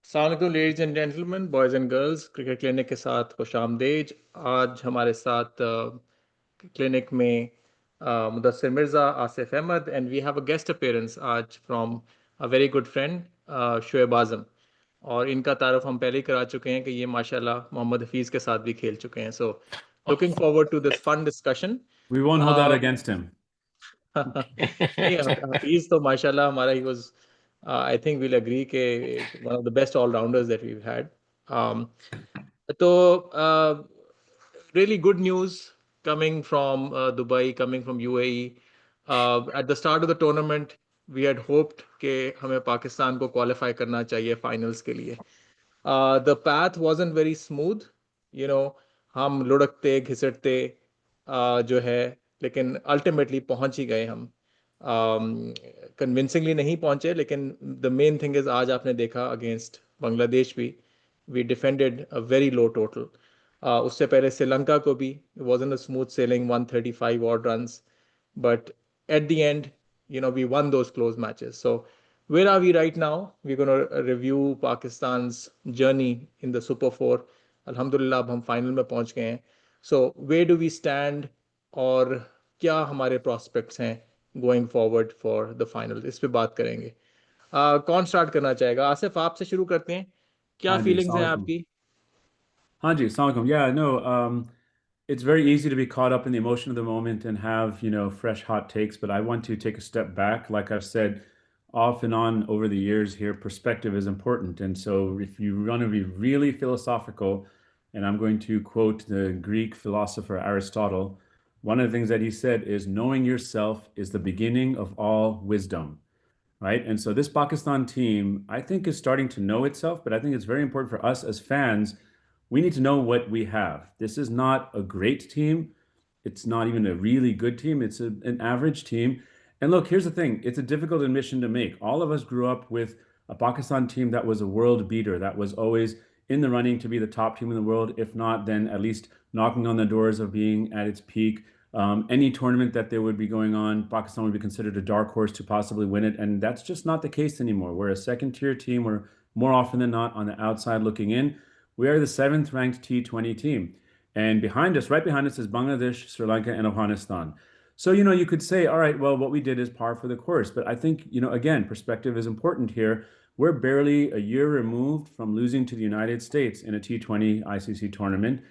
अस्सलाम ladies and gentleman boys and girls cricket clinic के साथ खुश आमदेज। आज हमारे साथ क्लिनिक में Mudassir Mirza, Asif Ahmed and we have a guest appearance आज from a very good friend Shoaib Azam. और इनका तारुफ हम पहले ही करा चुके हैं कि ये माशाल्लाह मोहम्मद हफीज़ के साथ भी खेल चुके हैं। So looking forward to this fun discussion. We won't hold that against him. नहीं, हफीज तो माशाल्लाह हमारा he was I think we'll agree के one of the best allrounders that we had. तो really good news coming from Dubai, coming from UAE. At the start of the tournament, we had hoped कि हमें पाकिस्तान को qualify करना चाहिए finals के लिए. The path wasn't very smooth, you know, हम लुढ़कते घिसटते जो है, लेकिन अल्टीमेटली पहुंच ही गए हम। कन्विंसिंगली नहीं पहुंचे, लेकिन द मेन थिंग इज आज आपने देखा अगेंस्ट बांग्लादेश भी we defended a very low total. उससे पहले श्रीलंका को भी wasn't a smooth sailing 135 odd runs, but at the end we won those close matches. So where are we right now? We're going to review Pakistan's journey in the Super 4. Alhamdulillah अब हम final में पहुंच गए हैं। So where do we stand, और क्या हमारे prospects हैं going forward for the final, इस पे बात करेंगे। कौन स्टार्ट करना चाहेगा? आसिफ, आपसे शुरू करते हैं। क्या Haji, फीलिंग्स हैं Assalamualaikum. आपकी? Haji, Assalamualaikum. Yeah, no, it's very easy to be caught up in the emotion of the moment and have, fresh hot takes, but I want to take a step back. Like I've said off and on over the years here, perspective is important. And so if you want to be really philosophical, and I'm going to quote the Greek philosopher Aristotle, one of the things that he said is knowing yourself is the beginning of all wisdom. Right. And so this Pakistan team, I think, is starting to know itself, but I think it's very important for us as fans. We need to know what we have. This is not a great team. It's not even a really good team. It's an average team. And look, here's the thing, it's a difficult admission to make. All of us grew up with a Pakistan team that was a world beater, that was always in the running to be the top team in the world. If not, then at least knocking on the doors of being at its peak. Any tournament that there would be going on, Pakistan would be considered a dark horse to possibly win it. And that's just not the case anymore. We're a second tier team. We're more often than not on the outside looking in. We are the seventh ranked T20 team. And behind us, right behind us, is Bangladesh, Sri Lanka, and Afghanistan. So, you could say, all right, well, what we did is par for the course. But I think, again, perspective is important here. We're barely a year removed from losing to the United States in a T20 ICC tournament.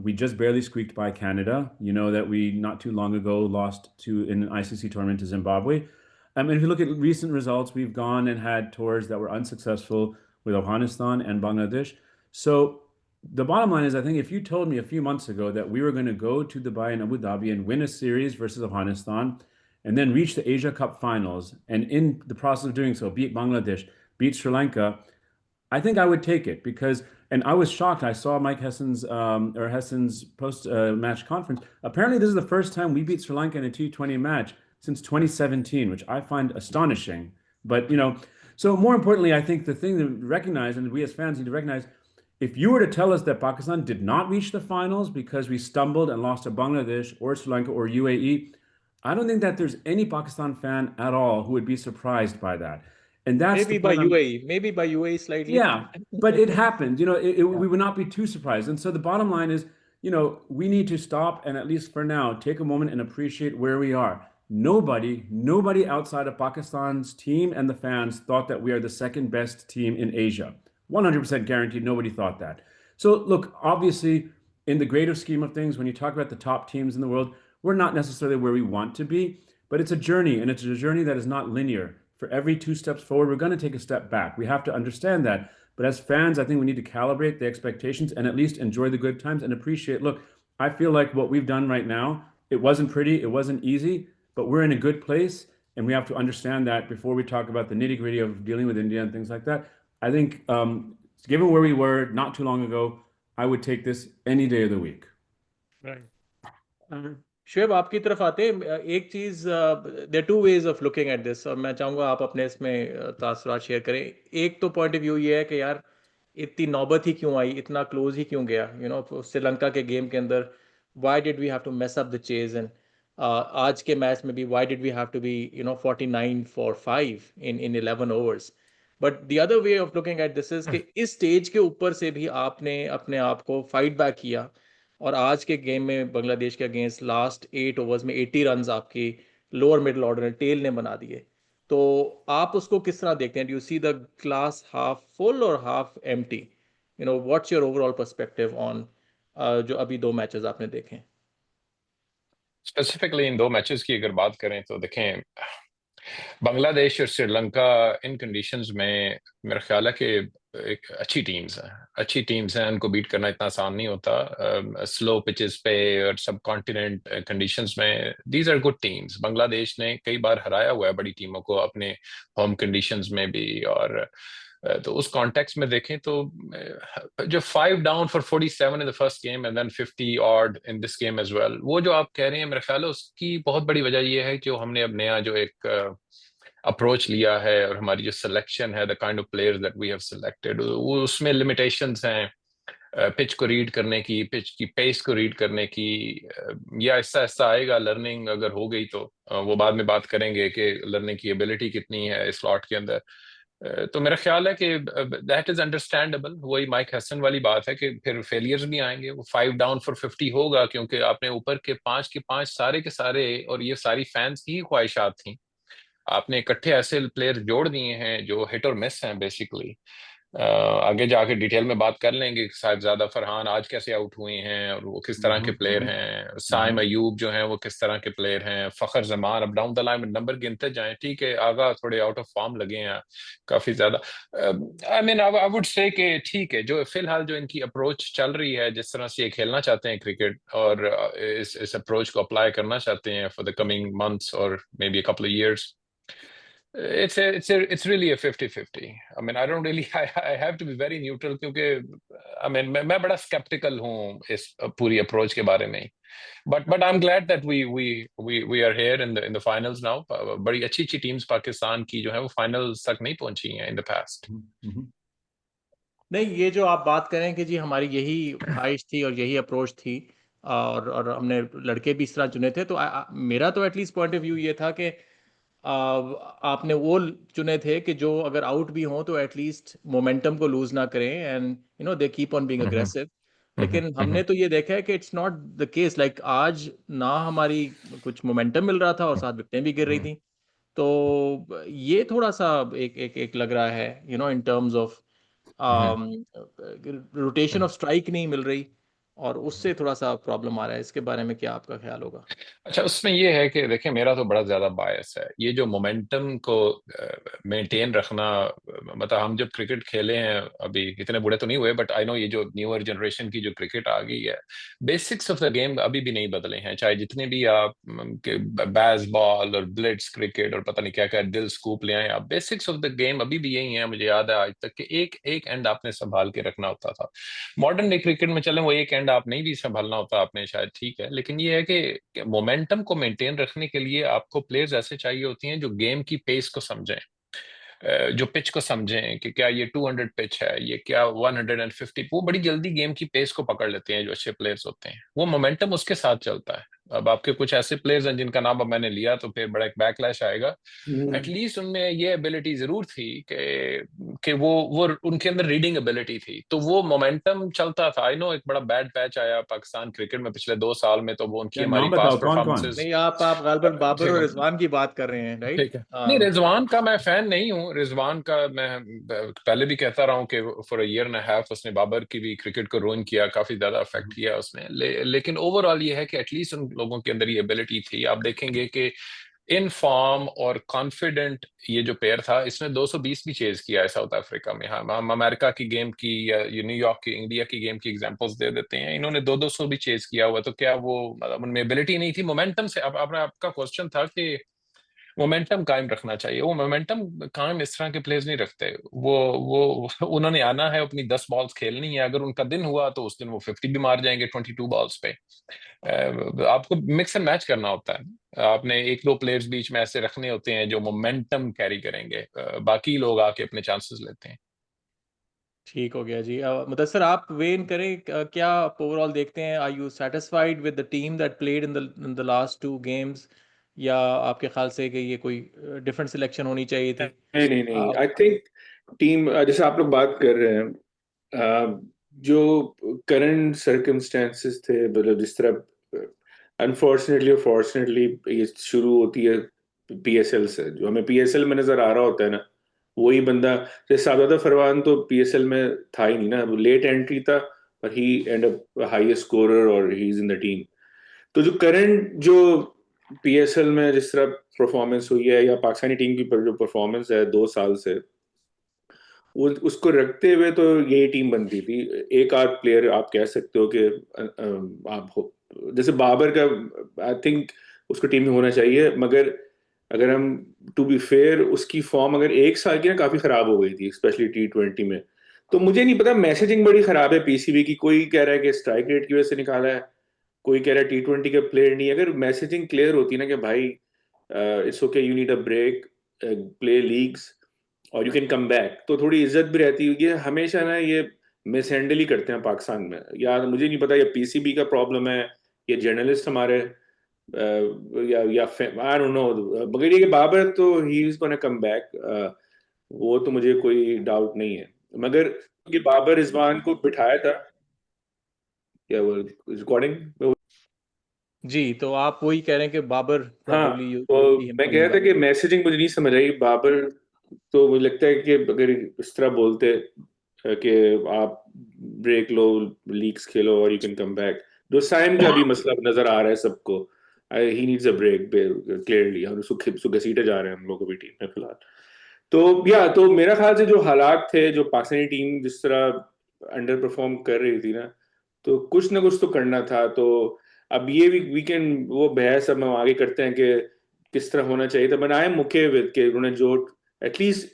We just barely squeaked by Canada. You know that we not too long ago lost in an ICC tournament to Zimbabwe. And if you look at recent results, we've gone and had tours that were unsuccessful with Afghanistan and Bangladesh. So the bottom line is, I think if you told me a few months ago that we were going to go to Dubai and Abu Dhabi and win a series versus Afghanistan and then reach the Asia Cup finals, and in the process of doing so, beat Bangladesh, beat Sri Lanka, I think I would take it because, and I was shocked. I saw Mike Hessen's post match conference. Apparently, this is the first time we beat Sri Lanka in a T20 match since 2017, which I find astonishing. But so more importantly, I think the thing to recognize, and we as fans need to recognize, if you were to tell us that Pakistan did not reach the finals because we stumbled and lost to Bangladesh or Sri Lanka or UAE, I don't think that there's any Pakistan fan at all who would be surprised by that. And that's the Maybe by point I'm UAE, maybe by UAE slightly, but yeah, but it happened. yeah. We would not be too surprised. And so the bottom line is, we need to stop and at least for now take a moment and appreciate where we are. Nobody outside of Pakistan's team and the fans thought that we are the second best team in Asia. 100% guaranteed nobody thought that. So look, obviously, in the greater scheme of things, when you talk about the top teams in the world, we're not necessarily where we want to be, but it's a journey, and it's a journey that is not linear. For every 2 steps forward, we're going to take a step back. We have to understand that. But as fans, I think we need to calibrate the expectations and at least enjoy the good times and appreciate. Look, I feel like what we've done right now, it wasn't pretty, it wasn't easy, but we're in a good place. And we have to understand that before we talk about the nitty gritty of dealing with India and things like that. I think, given where we were not too long ago, I would take this any day of the week. Right. Shoaib, आपकी तरफ आते हैं। एक चीज, there two ways of looking at this, और मैं चाहूंगा आप अपने इसमें तासुरात शेयर करें। एक तो पॉइंट ऑफ व्यू ये है कि यार इतनी नौबत ही क्यों आई, इतना क्लोज ही क्यों गया, श्रीलंका के गेम के अंदर why did we have to mess up the chase, and आज के मैच में भी why did we have to be 49 for 5 in 11 overs. But the other way of looking at this is कि इस स्टेज के ऊपर से भी आपने अपने आप को फाइट बैक किया, और आज के गेम में बांग्लादेश के अगेंस्ट लास्ट 8 ओवर्स में 80 रन आपकी लोअर मिडिल ऑर्डर ने, टेल ने बना दिए। तो आप उसको किस तरह देखते हैं? Do you see the glass half full और half empty? What's your overall perspective on जो अभी 2 मैचेस आपने देखे? स्पेसिफिकली इन 2 मैचेस की अगर बात करें तो देखें, बांग्लादेश और श्रीलंका इन कंडीशंस में मेरा ख्याल है कि एक अच्छी टीम्स हैं, उनको बीट करना इतना आसान नहीं होता। स्लो पिचेस पे और सब कॉन्टिनेंट कंडीशंस में these are good teams. Bangladesh ने कई बार हराया हुआ है बड़ी टीमों को अपने होम कंडीशंस में भी। और तो उस कॉन्टेक्स्ट में देखें तो जो 5 down for 47 in the first game and then 50 odd in this game as well, वो जो आप कह रहे हैं मेरा ख्याल है उसकी बहुत बड़ी वजह ये है कि जो हमने अब नया जो एक अप्रोच लिया है और हमारी जो सिलेक्शन है, the kind of players that we have selected, वो उसमें लिमिटेशंस हैं पिच को रीड करने की, पिच की पेस को रीड करने की। या ऐसा ऐसा आएगा लर्निंग अगर हो गई तो वो बाद में बात करेंगे कि लर्निंग की एबिलिटी कितनी है इस स्लॉट के अंदर। तो मेरा ख्याल है कि दैट इज अंडरस्टैंडेबल। वही माइक हसन वाली बात है कि फिर फेलियर्स भी आएंगे। वो 5 down for 50 होगा क्योंकि आपने ऊपर के पांच सारे के सारे, और ये सारी फैंस की ख्वाहिशात थी, आपने इकट्ठे ऐसे प्लेयर जोड़ दिए हैं जो हिट और मिस हैं बेसिकली। आगे जाके डिटेल में बात कर लेंगे कि साहिबजादा फरहान आज कैसे आउट हुए हैं और वो किस तरह के प्लेयर हैं, साइम अयूब जो हैं वो किस तरह के प्लेयर हैं, फखर जमान, अब डाउन द लाइन में नंबर गिनते जाएं। ठीक है, आगा थोड़े आउट ऑफ फॉर्म लगे हैं काफी ज्यादा। आई मीन आई वुड से कि ठीक है, जो फिलहाल जो इनकी अप्रोच चल रही है, जिस तरह से ये खेलना चाहते हैं क्रिकेट, और इस अप्रोच को अप्लाई करना चाहते हैं फॉर द कमिंग मंथ्स और may be a couple of years, it's really a 50-50. I mean, I don't really I have to be very neutral क्योंकि I mean मैं बड़ा skeptical हूँ इस पूरी अप्रोच के बारे में। But I'm glad that we are here in the finals now. बड़ी अच्छी टीम्स पाकिस्तान की जो है वो फाइनल्स तक नहीं पहुंची हैं in the past. नहीं, ये जो आप बात करें कि जी हमारी यही ख्वाहिश थी और यही अप्रोच थी, और हमने लड़के भी इस तरह चुने थे, तो मेरा तो एटलीस्ट पॉइंट ऑफ व्यू ये था कि आपने वो चुने थे कि जो अगर आउट भी हों तो एटलीस्ट मोमेंटम को लूज ना करें, and they keep on being aggressive. लेकिन हमने तो ये देखा है कि it's not the case. Like आज ना हमारी कुछ मोमेंटम मिल रहा था और साथ विकेटें भी गिर रही थी। तो ये थोड़ा सा एक एक एक लग रहा है, in terms of rotation of strike नहीं मिल रही, और उससे थोड़ा सा प्रॉब्लम आ रहा है। इसके बारे में क्या आपका ख्याल होगा? अच्छा, उसमें ये है कि देखिए मेरा तो बड़ा ज्यादा बायस है ये जो मोमेंटम को मेंटेन रखना। मतलब हम जब क्रिकेट खेले हैं, अभी इतने बूढ़े तो नहीं हुए, बट आई नो ये जो न्यूअर जनरेशन की जो क्रिकेट आ गई है, बेसिक्स ऑफ द गेम अभी भी नहीं बदले हैं। चाहे जितने भी आप बैस बॉल और ब्लिट्स क्रिकेट और पता नहीं क्या क्या दिल स्कूप ले आए, आप बेसिक्स ऑफ द गेम अभी भी यही है। मुझे याद है आज तक कि एक एक एंड आपने संभाल के रखना होता था। मॉडर्न डे क्रिकेट में चले वो एक एंड आप नहीं भी संभालना होता आपने शायद, ठीक है, लेकिन ये है कि मोमेंटम को मेंटेन रखने के लिए आपको प्लेयर्स ऐसे चाहिए होती हैं जो गेम की पेस को समझें, जो पिच को समझें कि क्या ये 200 पिच है, ये क्या 150। वो बड़ी जल्दी गेम की पेस को पकड़ लेते हैं जो अच्छे प्लेयर्स होते हैं, वो मोमेंटम उसके साथ चलता है। अब आपके कुछ ऐसे प्लेयर्स हैं जिनका नाम अब मैंने लिया तो फिर बड़ा एक बैकलैश आएगा। एटलीस्ट उनमें ये एबिलिटी जरूर थी कि वो उनके अंदर रीडिंग एबिलिटी थी, तो वो मोमेंटम चलता था। आई नो एक बड़ा बैड पैच आया पाकिस्तान क्रिकेट में पिछले 2 साल में, तो वो उनकी हमारी नाम पास बताओ कौन कौन? परफॉर्मेंसेस। नहीं, आप गालिबन बाबर और रिजवान की बात कर रहे हैं, राइट? ठीक है, नहीं रिजवान का मैं फैन नहीं हूँ। रिजवान का मैं पहले भी कहता रहा हूँ कि for a year and half उसने बाबर की भी क्रिकेट को रोन किया, काफी ज्यादा अफेक्ट किया उसने। लेकिन ओवरऑल ये है कि एटलीस्ट उन लोगों के अंदर ये एबिलिटी थी। आप देखेंगे कि इन फॉर्म और कॉन्फिडेंट ये जो पेयर था, इसने 220 भी चेज किया है साउथ अफ्रीका में। हम अमेरिका की गेम की या न्यूयॉर्क की, इंडिया की गेम की एग्जांपल्स दे देते हैं, इन्होंने 200 भी चेज किया हुआ। तो क्या वो मतलब उनमें एबिलिटी नहीं थी? मोमेंटम से अब आपका क्वेश्चन था कि मोमेंटम कायम रखना चाहिए। वो मोमेंटम कायम इस तरह के प्लेयर्स नहीं रखते। वो उन्होंने आना है, अपनी 10 बॉल्स खेलनी है। अगर उनका दिन हुआ तो उस दिन वो 50 भी मार जाएंगे 22 बॉल्स पे। आपको मिक्स एंड मैच करना होता है। आपने एक दो प्लेयर्स बीच में ऐसे रखने होते हैं जो मोमेंटम कैरी करेंगे, बाकी लोग आके अपने चांसेस लेते हैं। ठीक हो गया जी। मुदस्सर, आप वे इन करें, क्या आप ओवरऑल देखते हैं? Are you satisfied with the team that played in the last 2 games, या आपके ख्याल से कि ये कोई डिफरेंट सिलेक्शन होनी चाहिए थी? नहीं नहीं नहीं, आई थिंक टीम जैसे आप लोग बात कर रहे हैं, जो करंट सर्कमस्टेंसेस थे, मतलब जिस तरह अनफॉर्चुनेटली और फॉर्चुनेटली ये शुरू होती है पीएसएल से, जो हमें पीएसएल में नजर आ रहा होता है ना, वही बंदा, जैसे सादात फरमान तो पीएसएल में था ही नहीं ना, लेट एंट्री था, पर ही एंड अप हाईएस्ट स्कोरर और ही इज इन द टीम। तो जो करंट जो पीएसएल में जिस तरह परफॉर्मेंस हुई है, या पाकिस्तानी टीम की जो परफॉर्मेंस है 2 साल से, वो उसको रखते हुए तो यही टीम बनती थी। एक आध प्लेयर आप कह सकते हो कि आप हो, जैसे बाबर का, आई थिंक उसको टीम में होना चाहिए, मगर अगर हम टू बी फेयर, उसकी फॉर्म अगर 1 साल की ना काफी खराब हो गई थी, स्पेशली T20 में। तो मुझे नहीं पता, मैसेजिंग बड़ी खराब है पीसीबी की। कोई कह रहा है कि स्ट्राइक रेट की वजह से निकाला है, कोई कह रहा है T20 के प्लेयर नहीं। अगर मैसेजिंग क्लियर होती ना कि भाई it's okay, you need a break, play leagues और यू कैन कम बैक, तो थोड़ी इज्जत भी रहती है। ये हमेशा ना ये मिस हैंडल ही करते हैं पाकिस्तान में। या मुझे नहीं पता, ये पीसीबी का प्रॉब्लम है, ये जर्नलिस्ट हमारे, या आई डोंट नो। मगर ये कि बाबर तो he is gonna come back, वो तो मुझे कोई डाउट नहीं है। मगर ये बाबर रिजवान को बिठाया था, क्या वो रिकॉर्डिंग। जी, तो आप वही कह रहे हैं कि बाबर हाँ, probably you तो see him मैं कह coming रहा था back. कि मैसेजिंग मुझे नहीं समझ आई बाबर। तो मुझे लगता है कि अगर इस तरह बोलते कि आप ब्रेक लो, लीग्स खेलो और यू कैन कम बैक, जो साइम का भी मसला नजर आ रहा है सबको, he needs a break clearly, और उसको घसीटे जा रहे हैं हम लोग भी टीम में फिलहाल। तो तो मेरा ख्याल से जो हालात थे, जो पाकिस्तानी टीम जिस तरह अंडर परफॉर्म कर रही थी ना, तो कुछ ना कुछ तो करना था। तो अब ये वीकेंड वो बहस अब हम आगे करते हैं कि किस तरह होना चाहिए था, but I am okay with के उन्होंने जो at least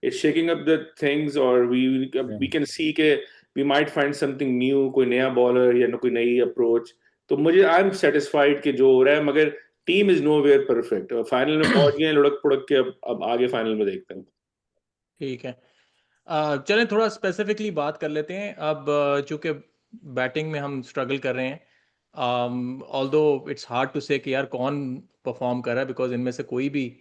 it's shaking up the things, और वी कैन सी के we might find something new, कोई नया बॉलर या कोई नई अप्रोच। तो मुझे आई एम सेटिस्फाइड कि जो हो रहा है, मगर team is nowhere perfect. Final में पहुंच गए लुढ़क पुढ़क के, अब आगे फाइनल में देखते हैं। ठीक है, चलें थोड़ा स्पेसिफिकली बात कर लेते हैं अब। चूंकि बैटिंग में हम स्ट्रगल कर रहे हैं, ऑल्दो इट्स हार्ड टू से कि यार कौन परफॉर्म कर रहा है, बिकॉज इनमें से कोई भी,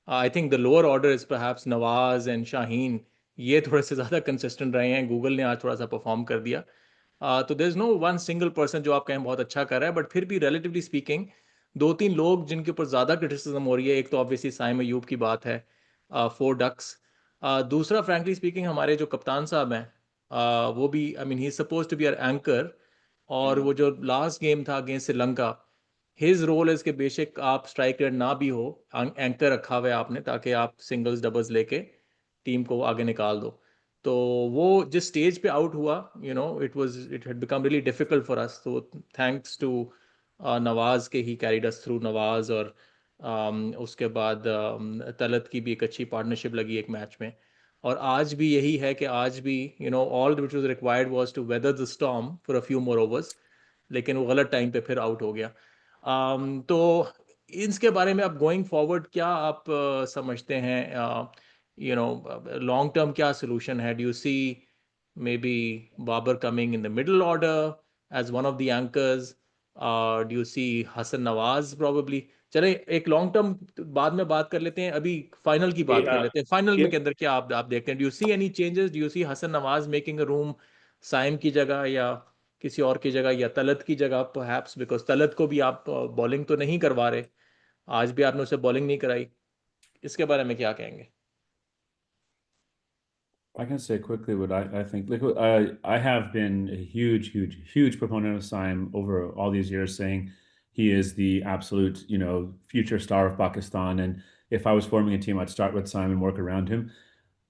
I think the lower order is perhaps Nawaz and Shaheen, ये थोड़े से ज़्यादा कंसिस्टेंट रहे हैं। गूगल ने आज थोड़ा सा परफॉर्म कर दिया। तो there is no one single person जो आप कहें बहुत अच्छा कर रहा है, बट फिर भी रिलेटिवली स्पीकिंग दो तीन लोग जिनके ऊपर ज़्यादा क्रिटिसिज्म हो रही है। एक तो ऑब्वियसली साइम अयूब की बात है, 4 डक्स। दूसरा फ्रैंकली स्पीकिंग हमारे जो कप्तान साहब हैं, वो भी, I mean he is suppose to be our anchor, और वो जो लास्ट गेम था against Sri Lanka, his role is के बेशक आप स्ट्राइक रेट ना भी हो, एंकर रखा हुआ है आपने ताकि आप सिंगल्स डबल्स लेके टीम को आगे निकाल दो। तो वो जिस स्टेज पे आउट हुआ, it had become really difficult for us. तो थैंक्स टू नवाज के ही कैरीड अस थ्रू, नवाज और उसके बाद तलत की भी एक अच्छी पार्टनरशिप लगी एक मैच में। और आज भी यही है कि आज भी all which was required was to weather the storm for a few more overs, लेकिन वो गलत टाइम पे फिर आउट हो गया। तो इसके बारे में अब गोइंग फॉरवर्ड क्या आप समझते हैं, लॉन्ग टर्म क्या सोल्यूशन है? Do you see maybe Babar coming in the middle order as one of the anchors? Do you see Hasan Nawaz probably? चले एक लॉन्ग टर्म बाद में बात कर लेते हैं, अभी फाइनल की बात कर लेते हैं। फाइनल में के अंदर क्या आप देखते हैं? Do you see any changes? Do you see Hasan Nawaz making a room Saim की जगह, या किसी और की जगह, या तलत की जगह परहैप्स? बिकॉज तलत को भी आप बॉलिंग तो नहीं करवा रहे, आज भी आपने उसे बॉलिंग नहीं कराई। इसके बारे में क्या कहेंगे? I can say quickly what I think. Like, I have been a huge proponent of Saim over all these years, saying he is the absolute, future star of Pakistan. And if I was forming a team, I'd start with Saim and work around him.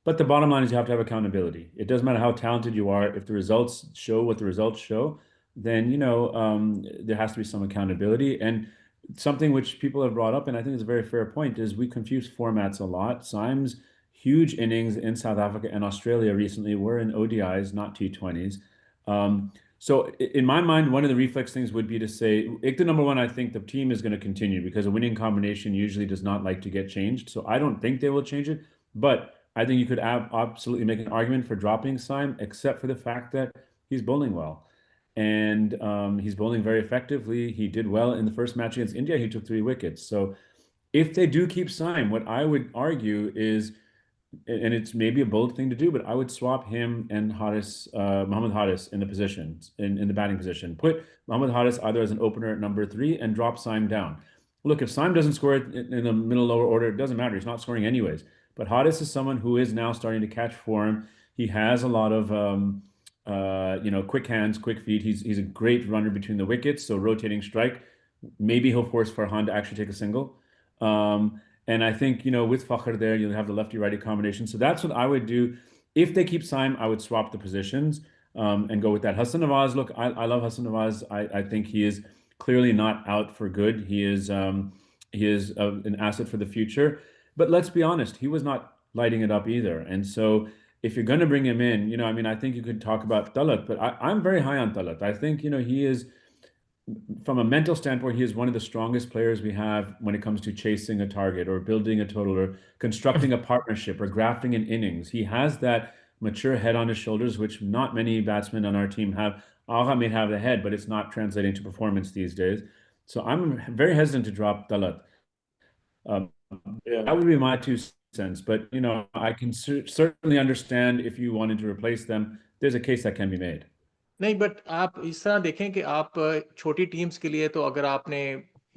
But the bottom line is you have to have accountability. It doesn't matter how talented you are. If the results show what the results show, then, there has to be some accountability. And something which people have brought up, and I think is a very fair point, is we confuse formats a lot. Saim's huge innings in South Africa and Australia recently were in ODIs, not T20s. So in my mind, one of the reflex things would be to say, the number one, I think the team is going to continue because a winning combination usually does not like to get changed. So I don't think they will change it. But I think you could absolutely make an argument for dropping Syme, except for the fact that he's bowling well. And he's bowling very effectively. He did well in the first match against India. He took 3 wickets. So if they do keep Syme, what I would argue is and it's maybe a bold thing to do, but I would swap him and Mohammad Haris in the positions, in the batting position. Put Mohammad Haris either as an opener at number 3 and drop Saim down. Look, if Saim doesn't score it in the middle lower order, it doesn't matter. He's not scoring anyways. But Haris is someone who is now starting to catch form. He has a lot of quick hands, quick feet. He's a great runner between the wickets, so rotating strike. Maybe he'll force Farhan to actually take a single. And I think, with Fakhr there, you'll have the lefty-righty combination. So that's what I would do. If they keep Saim, I would swap the positions and go with that. Hassan Nawaz, look, I love Hassan Nawaz. I think he is clearly not out for good. He is an asset for the future. But let's be honest, he was not lighting it up either. And so if you're going to bring him in, I think you could talk about Talat, but I'm very high on Talat. I think, he is, from a mental standpoint, he is one of the strongest players we have when it comes to chasing a target or building a total or constructing a partnership or grafting an innings. He has that mature head on his shoulders, which not many batsmen on our team have. Agha may have the head, but it's not translating to performance these days. So I'm very hesitant to drop Talat. That would be my 2 cents. But, I can certainly understand if you wanted to replace them, there's a case that can be made. नहीं, but आप इस तरह देखें कि आप छोटी teams के लिए तो अगर आपने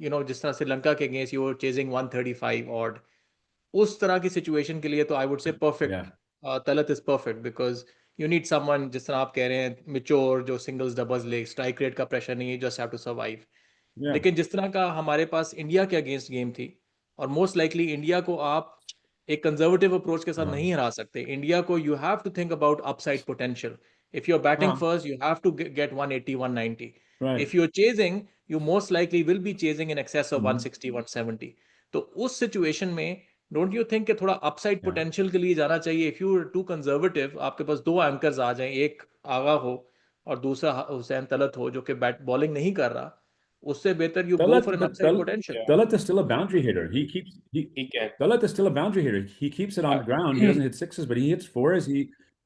जिस तरह श्रीलंका के अगेंस्ट यू चेजिंग 135 ऑड, उस तरह की सिचुएशन के लिए तो I would say perfect Talat is perfect, because you need someone जिस तरह आप कह रहे हैं मिच्योर, जो सिंगल्स डबल्स ले, स्ट्राइक रेट का प्रेशर नहीं है, जस्ट हैव टू सर्वाइव. लेकिन जिस तरह का हमारे पास इंडिया के अगेंस्ट गेम थी, और मोस्ट लाइकली इंडिया को आप एक कंजर्वेटिव अप्रोच के साथ नहीं हरा सकते. इंडिया को you have to think about upside potential. If you're batting first, you have to get 180, 190. Right. If you're chasing, you most likely will be chasing in excess of 160, 170. तो उस situation में don't you think कि थोड़ा upside potential के लिए जाना चाहिए? If you to conservative, आपके पास 2 एंकर्स आ जाएं, एक आगा हो और दूसरा हुसैन तलत हो जो कि बैट बॉलिंग नहीं कर रहा, उससे बेहतर you go for an upside potential. Talat is still a boundary hitter. Talat is still a boundary hitter. He keeps it on the ground. He doesn't hit sixes, but he hits fours.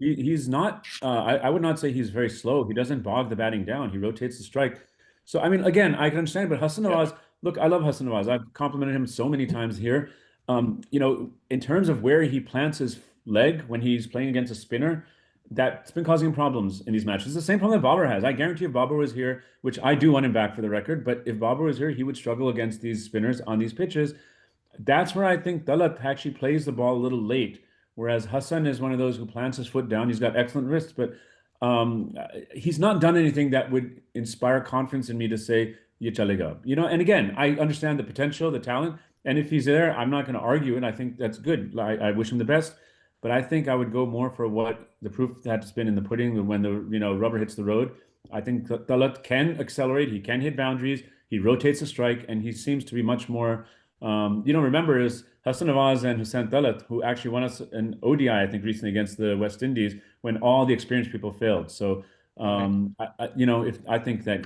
He's not, I would not say he's very slow. He doesn't bog the batting down. He rotates the strike. So, I mean, again, I can understand, but Hassan Nawaz, look, I love Hassan Nawaz. I've complimented him so many times here. In terms of where he plants his leg when he's playing against a spinner, that's been causing him problems in these matches. It's the same problem that Babar has. I guarantee if Babar was here, which I do want him back for the record, but if Babar was here, he would struggle against these spinners on these pitches. That's where I think Talat actually plays the ball a little late, whereas Hassan is one of those who plants his foot down. He's got excellent wrists, but he's not done anything that would inspire confidence in me to say, ye chalega. And again, I understand the potential, the talent, and if he's there, I'm not going to argue it. I think that's good. I wish him the best. But I think I would go more for what the proof that's been in the pudding when the rubber hits the road. I think Talat can accelerate. He can hit boundaries. He rotates the strike, and he seems to be much more. Remember is Hassan Nawaz and Hussain Talat, who actually won us an ODI, I think, recently against the West Indies when all the experienced people failed. So, I think that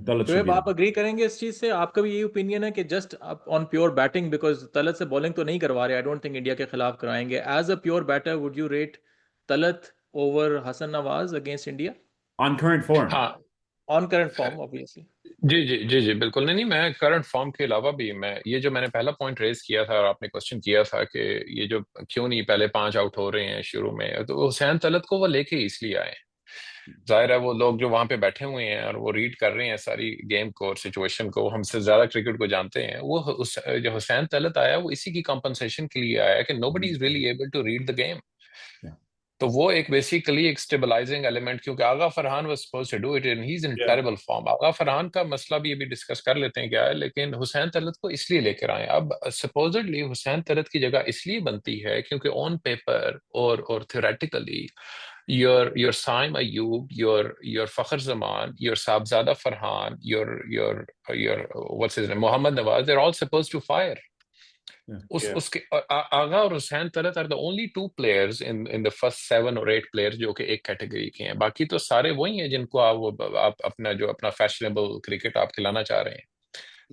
Talat should be. आप agree करेंगे इस चीज से? आपका भी यही opinion है कि just on pure batting, because Talat से bowling तो नहीं करवा रहे, I don't think इंडिया के खिलाफ कराएंगे. As a pure batter, would you rate Talat over Hassan Nawaz against India? On current form. हाँ, On current form, obviously. जी बिल्कुल नहीं, मैं करंट फॉर्म के अलावा भी ये जो मैंने पहला पॉइंट रेज किया था और आपने क्वेश्चन किया था कि ये जो क्यों नहीं पहले 5 आउट हो रहे हैं शुरू में, तो हुसैन तलत को वो लेके इसलिए आए. जाहिर है वो लोग जो वहां पे बैठे हुए हैं और वो रीड कर रहे हैं सारी गेम को और सिचुएशन को, हमसे ज्यादा क्रिकेट को जानते हैं. वो जो हुसैन तलत आया वो इसी की कॉम्पनसेशन के लिए आया कि nobody is really able to read the game. तो वो एक बेसिकली एक स्टेबलाइजिंग एलिमेंट, क्योंकि Agha Farhan was supposed to do it and he is in terrible form. Agha Farhan का मसला भी अभी डिस्कस कर लेते हैं क्या है, लेकिन हुसैन तलत को इसलिए लेकर आए. अब सपोजिटली हुसैन तलत की जगह इसलिए बनती है क्योंकि ऑन पेपर और theoretically your Saim Ayoub, your Fakhr Zaman, your Sabzada Farhan, your what's his name, Mohammad Nawaz, they're all supposed to fire. उसके आगा और Hussain Talat are the only 2 players in the first 7 or 8 players जो कि एक category के हैं. बाकी तो सारे वही हैं जिनको आप अपना फैशनेबल क्रिकेट आप खिलाना चाह रहे हैं.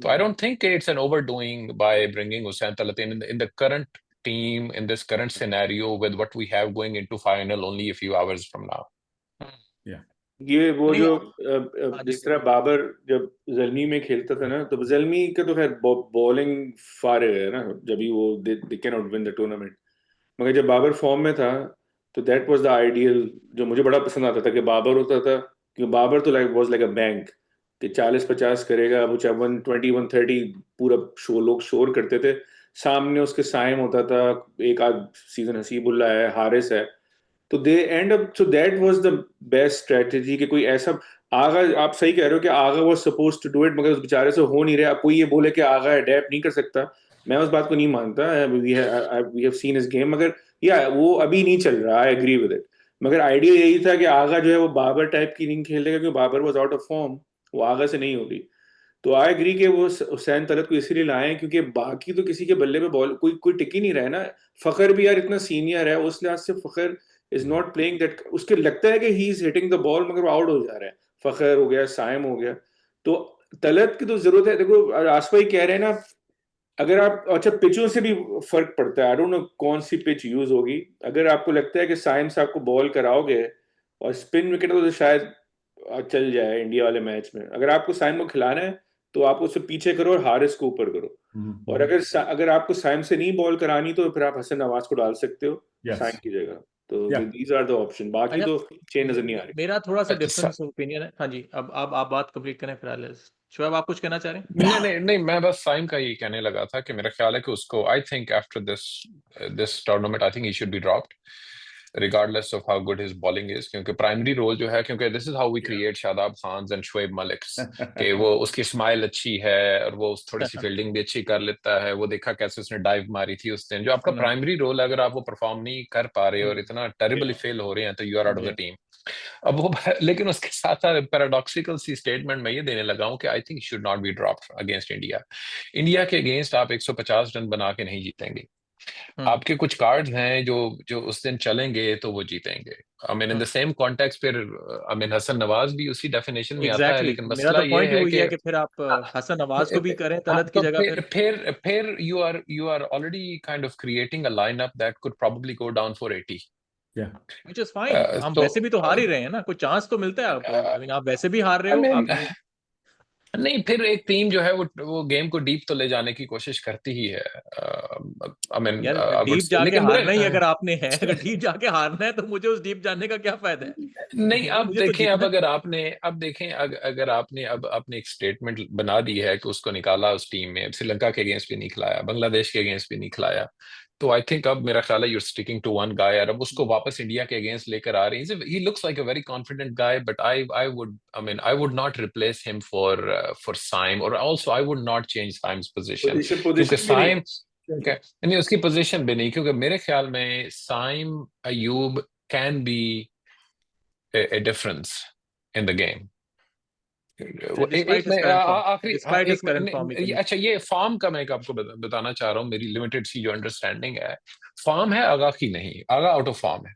So I don't think it's an overdoing by bringing Hussain Talat in the current team, in this current scenario with what we have going into final only a few hours from now. Yeah. ये वो जो जिस तरह बाबर जब ज़ल्मी में खेलता था ना, तो ज़ल्मी का तो खैर बॉलिंग फारिग है ना, जब भी वो they can not win the tournament. मगर जब बाबर फॉर्म में था तो दैट वाज द आइडियल, जो मुझे बड़ा पसंद आता था कि बाबर होता था, क्योंकि बाबर तो like was like a bank कि 40-50 करेगा, वो चाहे 120 130 पूरा लोग शोर करते थे, सामने उसके साइम होता था, एक आध सीजन हसीबुल्ला है, हारिस है, तो they end up, so that was the best strategy कि कोई ऐसा आगा, आप सही कह रहे हो कि Agha was suppose to do it, मगर उस बेचारे से हो नहीं रहा, कोई ये बोले कि आगा अडेप्ट नहीं कर सकता, मैं उस बात को नहीं मानता, we have seen his game, मगर या वो अभी नहीं चल रहा, आई एग्री विद इट, मगर आइडिया यही था कि आगा जो है वो बाबर टाइप की नहीं खेलेगा, क्योंकि Babar was out of form, वो आगा से नहीं होगी, तो आई एग्री कि वो हुसैन तलत को इसीलिए लाए क्योंकि बाकी तो किसी के बल्ले पे बॉल कोई टिक ही नहीं रहा है ना, फखर भी यार इतना सीनियर है, उस लिहाज से Fakhar is not playing that, उसके लगता है कि he is hitting the ball मगर वो आउट हो जा रहा है, फखर हो गया, साइम हो गया, तो तलत की तो जरूरत है, देखो आसफा ही कह रहे हैं ना, अगर आप, अच्छा पिचों से भी फर्क पड़ता है, आई डोंट नो कौन सी पिच यूज होगी, अगर आपको लगता है कि साइम से आपको बॉल कराओगे और स्पिन विकेट तो शायद चल जाए इंडिया वाले मैच में, अगर आपको साइम को खिलाना है तो आप उससे पीछे करो और हारिस को ऊपर करो, और अगर आपको साइम से नहीं बॉल करानी तो फिर आप हसन नवाज को डाल सकते हो साइम की जगह, तो दीज आर द ऑप्शन, बाकी तो चेंज नजर नहीं आ रही। मेरा थोड़ा सा अच्छा, डिफरेंस ओपिनियन है। हाँ जी, अब आप बात कंप्लीट करें फिर शोएब, आप कुछ कहना चाह रहे हैं? नहीं नहीं नहीं, मैं बस साइम का ये कहने लगा था कि मेरा ख्याल है कि उसको, I think after this this tournament I think he should be dropped regardless of how good his bowling is, क्योंकि प्राइमरी रोल जो है, क्योंकि this is how we create Shadab Khans and Shoaib Malik's, कि वो उसकी स्माइल अच्छी है और वो थोड़ी सी फील्डिंग भी अच्छी कर लेता है, वो देखा कैसे उसने डाइव मारी थी उस दिन, जो आपका प्राइमरी रोल है, अगर आप वो परफॉर्म नहीं कर पा रहे और इतना टेरिबली फेल हो रहे हैं तो you are out of the team. अब वो लेकिन उसके साथ साथ पैराडॉक्सिकल सी स्टेटमेंट मैं ये देने लगा हूं कि I think should not be dropped against India. India के अगेंस्ट आप 150 रन बना के नहीं जीतेंगे, आपके कुछ कार्ड्स हैं जो जो उस दिन चलेंगे तो वो जीतेंगे। I mean in the same context, फिर आई मीन हसन नवाज भी उसी डेफिनेशन में आता है, लेकिन मेरा मसला तो ये पॉइंट है वही कि है कि फिर आप हसन नवाज को भी करें तलत की तो जगह फिर you are already kind of creating a lineup that could probably go down for 80, which is fine. हम वैसे भी तो हार ही रहे हैं ना, कोई चांस तो मिलता है आपको, आई मीन आप वैसे भी हार रहे हो, आपने नहीं, फिर एक टीम जो है वो गेम को डीप तो ले जाने की कोशिश करती ही है, आई मीन यार डीप जाके लेकिन हारना ही अगर आपने है, अगर डीप जाके हारना है तो मुझे उस डीप जाने का क्या फायदा है? नहीं, अब मुझे तो देखें, जीतना है। अब देखें अगर आपने अब अपने एक स्टेटमेंट बना दी है कि उसको निकाला उस टीम में, श्रीलंका के अगेंस्ट भी नहीं खिलाया, बांग्लादेश के अगेंस्ट भी नहीं खिलाया, तो आई थिंक अब मेरा ख्याल है you're sticking to one guy, और अब उसको वापस इंडिया के अगेंस्ट लेकर आ रही है। He looks like a very confident guy, but I would not replace him for Saim, और also I would not change Saim's position, क्योंकि साइम नहीं, उसकी पोजीशन भी नहीं, क्योंकि मेरे ख्याल में Saim Ayub can be a difference in the game। आखिरी अच्छा, ये फॉर्म का मैं आपको बताना चाह रहा हूँ, मेरी लिमिटेड सी जो अंडरस्टैंडिंग है, फॉर्म है आगा की नहीं, आगा आउट ऑफ फॉर्म है,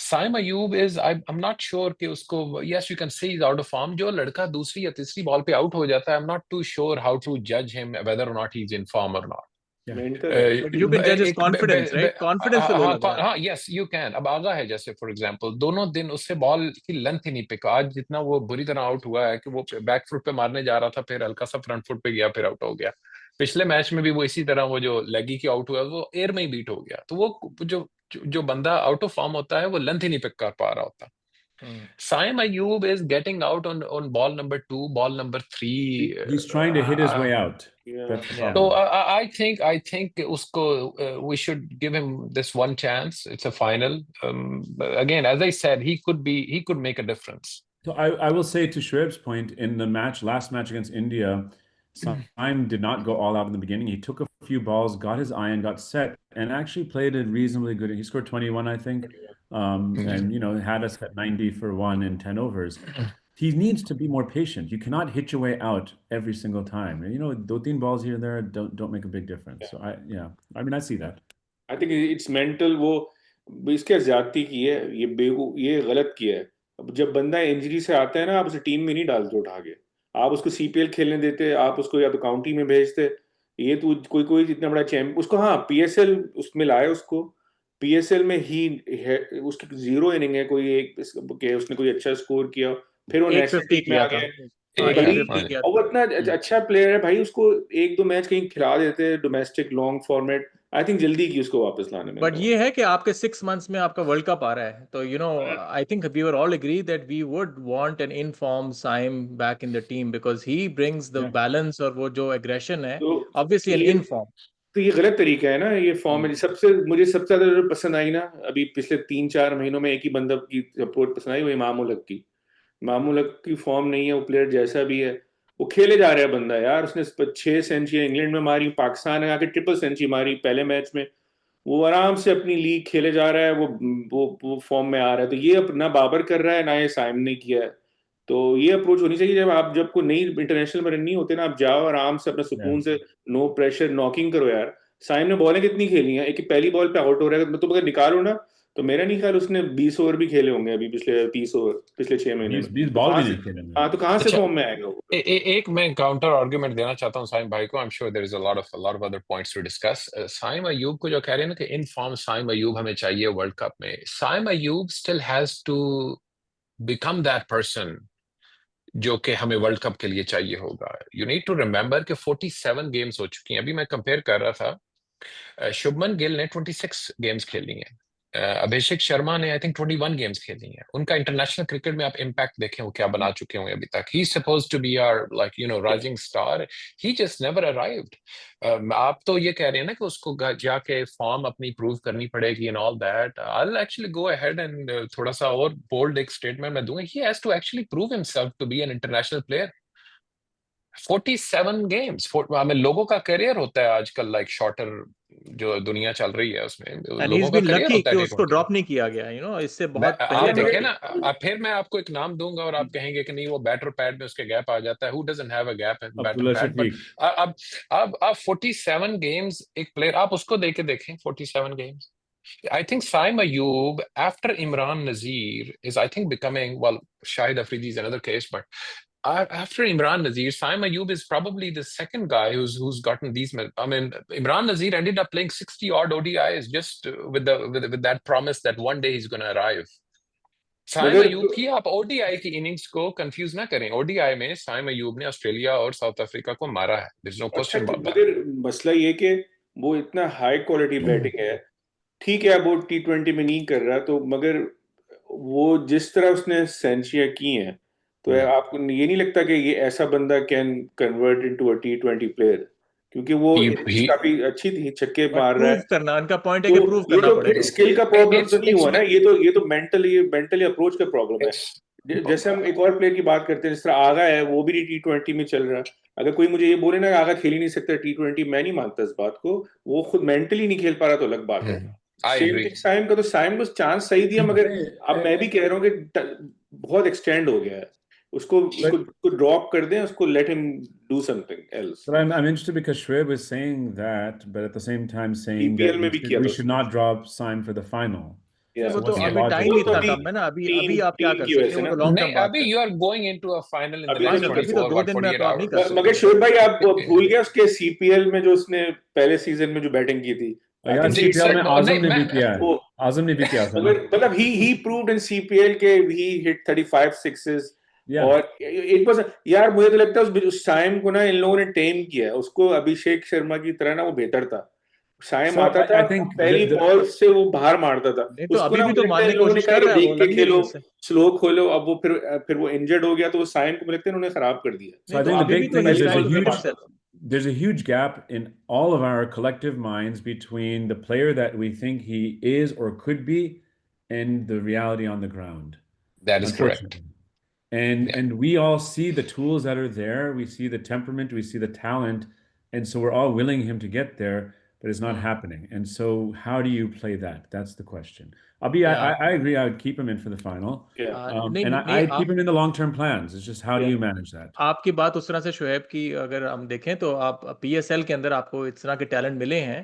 Saim Ayub is, I am not sure कि उसको, yes you can say is out of form, जो लड़का दूसरी या तीसरी बॉल पे आउट हो जाता है, I am not too sure how to जज him whether or not he is in form or not. You can judge his confidence, right? Confidence पे बोला था। हाँ, यस यू कैन। अब आगा है जैसे फॉर एग्जांपल, दोनों दिन उससे बॉल की लेंथ ही नहीं पिका, आज जितना वो बुरी तरह आउट हुआ है कि वो बैक फुट पे मारने जा रहा था, फिर हल्का सा फ्रंट फुट पे गया, फिर आउट हो गया। पिछले मैच में भी वो इसी तरह, वो जो लेगी की आउट हुआ वो एयर में ही बीट हो गया, तो वो जो बंदा आउट ऑफ फॉर्म होता है वो लेंथ ही नहीं पिक कर पा रहा होता। Saim Ayub is getting out on ball number 2, ball number 3. He's trying to hit his way out. So I think usko we should give him this one chance. It's a final. Again, as I said, he could make a difference. So I will say, to Shoaib's point, in the last match against India, Saim did not go all out in the beginning. He took a few balls, got his iron, got set, and actually played a reasonably good. He scored 21, I think, and had us at 90 for 1 in 10 overs. He needs to be more patient. You cannot hit your way out every single time. And, 2-3 balls here and there don't make a big difference. So I see that. I think it's mental. वो इसके ज्यादती की है, ये गलत किया है। अब जब बंदा इंजरी से आता है ना, आप उसे टीम में नहीं डालते उठा के, आप उसको सीपीएल खेलने देते, आप उसको या तो काउंटी में भेजते। ये तो कोई इतना बड़ा चैंपियन उसको, हाँ पीएसएल उसमें लाए उसको, पीएसएल में ही उसकी 0 इनिंग है, कोई एक उसने कोई अच्छा स्कोर किया, फिर वो नेशनल टीम में आ गया, और वो इतना अच्छा प्लेयर है भाई, उसको 1-2 मैच कहीं खिला देते domestic long format, I think जल्दी की उसको वापस लाने में। बट ये है कि आपके 6 months में आपका वर्ल्ड कप आ रहा है, तो I think we were all agree that we would want an in form Saim back in the team because he brings the balance और वो जो एग्रेशन है, तो ऑब्वियसली एन इन फॉर्म। तो ये गलत तरीका है ना, ये फॉर्म में मुझे सबसे ज्यादा जो पसंद आई ना अभी पिछले 3-4 महीनों में, एक ही बंदा की अप्रोच पसंद आई, वो इमाम उल हक की। इमाम उल हक की फॉर्म नहीं है, वो प्लेयर जैसा भी है वो खेले जा रहा है बंदा यार। उसने 6 सेंचुरी इंग्लैंड में मारी, पाकिस्तान में आके ट्रिपल सेंचुरी मारी पहले मैच में। वो आराम से अपनी लीग खेले जा रहा है, वो फॉर्म में आ रहा है। तो ये अपना बाबर कर रहा है ना, ये साइम ने किया है। तो ये अप्रोच होनी चाहिए, जब कोई नई इंटरनेशनल में रन नहीं होते ना, आप जाओ आराम से अपना सुकून से, नो प्रेशर नॉकिंग करो यार। साइम ने बॉलें कितनी खेली हैं, एक पहली बॉल पे आउट हो रहा है, तो अगर निकालो ना, तो मेरा नहीं ख्याल उसने 20 ओवर भी खेले होंगे अभी पिछले 30 ओवर पिछले 6 महीने में। 20 बॉल भी नहीं खेले। हाँ, तो कहाँ से अच्छा, फॉर्म में आएगा वो? एक मैं काउंटर आर्गुमेंट देना चाहता हूँ साइम भाई को। I am sure there is a lot of other points to discuss. Saim Ayub को जो कह रहे हैं ना कि इन फॉर्म साइम अयूब हमें चाहिए वर्ल्ड कप में, Saim Ayub still has to become that person जो कि हमें वर्ल्ड कप के लिए चाहिए होगा। यू नीड टू रिमेंबर कि 47 गेम्स हो चुकी हैं। अभी मैं कंपेयर कर रहा था, शुभमन गिल ने 26 गेम्स खेली हैं, अभिषेक शर्मा ने आई थिंक 21 गेम्स खेली हैं। उनका इंटरनेशनल क्रिकेट में आप इम्पैक्ट देखें वो क्या बना चुके होंगे अभी तक। He suppose to be our like rising star, he just never arrived. आप तो ये कह रहे हैं ना कि उसको जाके फॉर्म अपनी प्रूव करनी पड़ेगी and all that. I will actually go ahead and थोड़ा सा और बोल्ड एक स्टेटमेंट मैं दूंगा, he has to actually prove himself to be an international player. 47 games, हमें लोगों का करियर होता है आजकल, लाइक शॉर्टर जो दुनिया चल रही है उसमें एंड ही लोगों इज का बीन करियर लकी होता कि है उसको T20 ड्रॉप नहीं किया गया, इससे बहुत आप पहले देखें ना, फिर मैं आपको एक नाम दूंगा और आप कहेंगे कि नहीं वो बैटर पैड में उसके गैप आ जाता है। Who doesn't have a gap in batter Abdullah pad? But Shafique. अब 47 गेम्स एक प्लेयर, आप उसको देके देखें 47 games. I think Saim Ayub after Imran Nazir is I think becoming, well, Shahid Afridi is another case, but after Imran Nazir, Saim Ayub is probably the second guy who's gotten these. I mean, Imran Nazir ended up playing 60 odd ODIs just with that promise that one day he's going to arrive. Saim Ayub की आप ODI की innings को confuse ना करें। ODI में साइम अयूब ने Australia और south Africa को मारा है, there is no question about that. मगर मसला ये कि वो इतना हाई क्वालिटी बैटिंग है, ठीक है वो T20 में नहीं कर रहा, तो मगर वो जिस तरह उसने सेंचुरियां की हैं, तो आपको ये नहीं लगता कि ये ऐसा बंदा can convert into a T20 player? क्योंकि वो काफी अच्छी थी, छक्के मार रहा है। प्रूव करना उनका पॉइंट है कि प्रूव ये करना तो पड़ेगा। स्किल का प्रॉब्लम तो नहीं हुआ ना, ये तो मेंटली अप्रोच का प्रॉब्लम है। जैसे हम एक और प्लेयर की बात करते हैं, जिस तरह आगा है, वो भी T20 में चल रहा है। अगर कोई मुझे ये बोले ना आगा खेल ही नहीं सकता T20, मैं नहीं मानता इस बात को। वो खुद मेंटली नहीं खेल पा रहा तो अलग बात है। सेम थिंग साइम का, तो साइम को चांस सही दिया, मगर अब मैं भी कह रहा हूँ कि बहुत एक्सटेंड हो गया है। उसको ड्रॉप कर दें, उसको let him do something else. But I'm interested because Shoaib was saying that, but at the same time saying EPL that में भी किया we था should not drop Saim for the final. वो तो what's the अभी logic? Time इतना कम है ना, अभी आप क्या कर सकते हैं, वो तो लॉन्ग टर्म बात अभी है। You are going into a final in the अभी नेक्स्ट तो 24 2 दिन में 48 तो आप नहीं कर आवर्स। सकते। मगर शोएब भाई, आप भूल गए उसके CPL में जो उसने पहले सीजन में जो बैटिंग की थी। यार CPL में आजम ने भी किया है, आजम ने भी किया था ना। मतलब he proved in CPL के he hit 35 sixes। और एक बार यार मुझे तो लगता है उस टाइम को ना इन लोगों ने टेम किया है उसको, अभिषेक शर्मा की तरह ना वो बेहतर था। साइम आता था, पहली बॉल से वो बाहर मारता था। तो अभी भी तो मारने की कोशिश कर रहा है, वो लग नहीं रही उससे। स्लो खोलो, अब वो फिर वो इंजर्ड हो गया, तो वो साइम को लगता है उन्होंने खराब कर दिया। So I think the big thing is there's a huge gap in all of our collective minds between the player that we think he is or could be and the reality on the ground. That is correct. And we all see the tools that are there, we see the temperament, we see the talent, and so we're all willing him to get there, but it's not happening. And so how do you play that? That's the question. I agree, I would keep him in for the final. And I'd keep him in the long-term plans. It's just how do you manage that? आपकी बात उस तरह से शोएब की अगर हम देखें तो आप PSL के अंदर आपको इस तरह के टैलेंट मिले हैं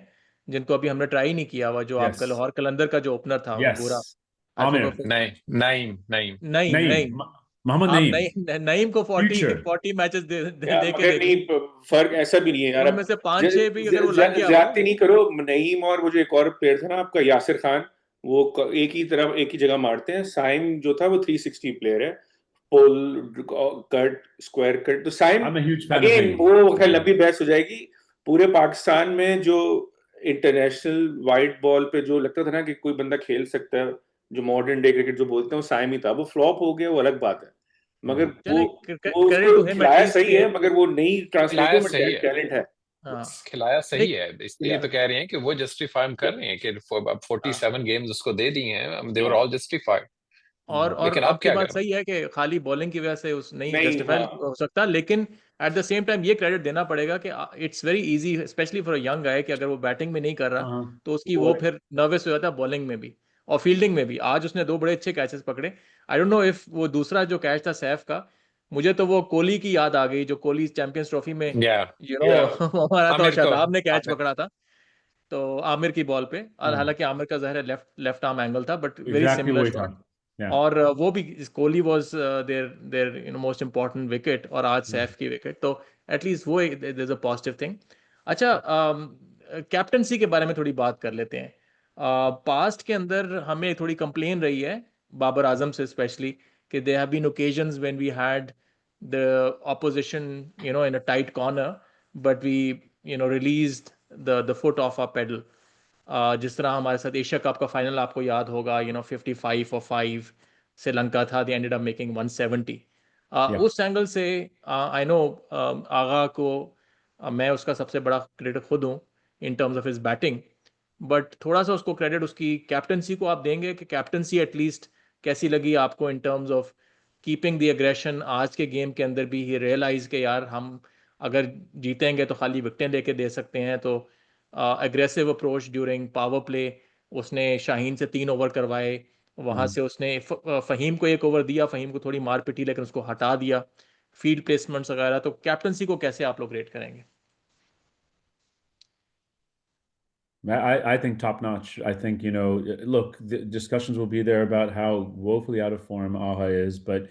जिनको अभी हमने ट्राई नहीं किया हुआ। जो आपका लाहौर कलंदर का जो ओपनर था, वो पूरा नहीं मोहम्मद नईम को 40 मैचेस दे के देखिए, फर्क ऐसा भी नहीं है यार। उनमें से 5-6 भी अगर वो लग गया, ज्यादती नहीं करो। नईम और वो जो एक और प्लेयर था ना आपका यासिर खान, वो एक ही जगह मारते हैं। साइम जो था वो 360 प्लेयर है, पोल कट, स्क्वायर कट। तो साइम अगेन वो खैर लंबी बहस हो जाएगी। पूरे पाकिस्तान में जो इंटरनेशनल वाइड बॉल पे जो लगता था ना कि कोई बंदा खेल सकता है, जो मॉडर्न डे क्रिकेट जो बोलते हैं वो साइम ही था, वो फ्लॉप हो गया, वो अलग बात है, मगर चले वो क्रेडिट टू उसको हिम खिलाया एटलीस्ट सही के है, मगर वो नहीं ट्रांसलेट खिलाया हुआ, सही है, टैलेंट है। हाँ खिलाया सही नहीं है, इसलिए तो कह रहे हैं कि वो जस्टिफाई कर रहे हैं कि अब 47 गेम्स उसको दे दिए हैं, दे वर ऑल जस्टिफाइड। और लेकिन अब आपकी क्या बात करें? सही है कि खाली बॉलिंग की वजह से उस नहीं नहीं, जस्टिफाई हाँ, हो सकता, लेकिन एट द सेम टाइम ये क्रेडिट देना पड़ेगा कि it's very easy specially for a young guy कि अगर वो बैटिंग में नहीं कर रहा हाँ तो उसकी वो वो है। फिर नर्वस हो जाता है बॉलिंग में भी और फील्डिंग में भी। आज उसने 2 बड़े अच्छे कैचेस पकड़े। आई डोंट नो इफ वो दूसरा जो कैच था सैफ का, मुझे तो वो कोहली की याद आ गई जो कोहली चैंपियंस ट्रॉफी में या यू नो या हमारा था और आमिर को, शादाब ने कैच आमिर, पकड़ा था तो आमिर की बॉल पे, और हाँ हालांकि आमिर का ज़ाहिर है लेफ्ट लेफ्ट आर्म एंगल था बट वेरी एग्जैक्टली सिमिलर वही था। शॉट। या और वो भी Kohli was there there you know most important wicket और आज सैफ की विकेट, तो एटलीस्ट वो there is a positive thing. अच्छा, कैप्टनसी के बारे में थोड़ी बात कर लेते हैं। पास्ट के अंदर हमें थोड़ी कंप्लेन रही है बाबर आजम से स्पेशली कि they have been occasions when we had the opposition you know in a tight corner but we you know released the foot of a pedal. जिस तरह हमारे साथ एशिया कप का फाइनल आपको याद होगा, यू नो 55 और 5 श्रीलंका था, दे एंडेड अप मेकिंग 170। या उस एंगल से आई नो आगा को मैं उसका सबसे बड़ा क्रेडिट खुद हूँ in terms of his batting, but थोड़ा सा उसको क्रेडिट उसकी कैप्टनसी को आप देंगे कि कैप्टनसी एटलीस्ट कैसी लगी आपको in terms of keeping the aggression? आज के गेम के अंदर भी ही रियलाइज के यार हम अगर जीतेंगे तो खाली विकटें लेके दे सकते हैं, तो aggressive approach during power play उसने शाहीन से 3 ओवर करवाए, वहां से उसने फहीम को 1 ओवर दिया, फहीम को थोड़ी मार पिटी लेकिन उसको हटा दिया, फील्ड प्लेसमेंट्स वगैरह। तो कैप्टनसी को कैसे आप लोग रेट करेंगे? I think top notch. I think, look, the discussions will be there about how woefully out of form Aha is, but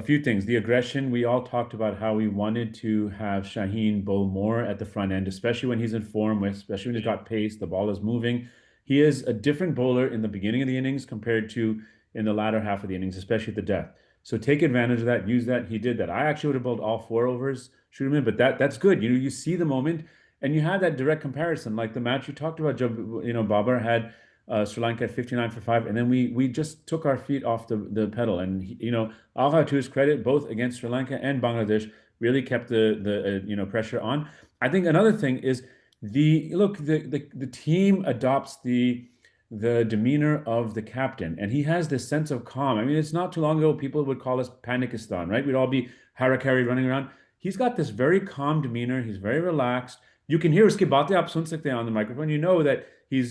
a few things. The aggression, we all talked about how we wanted to have Shaheen bowl more at the front end, especially when he's in form, especially when he's got pace, the ball is moving. He is a different bowler in the beginning of the innings compared to in the latter half of the innings, especially at the death. So take advantage of that, use that. He did that. I actually would have bowled all 4 overs, shoot him in, but that's good. You see the moment. And you had that direct comparison, like the match you talked about. Babar had Sri Lanka at 59 for 5, and then we just took our feet off the pedal. And Agha, to his credit, both against Sri Lanka and Bangladesh, really kept the pressure on. I think another thing is the team adopts the demeanor of the captain, and he has this sense of calm. I mean, it's not too long ago people would call us Panikistan, right? We'd all be harakiri running around. He's got this very calm demeanor. He's very relaxed. You can hear uski baatein aap sun sakte hain on the microphone. You know that he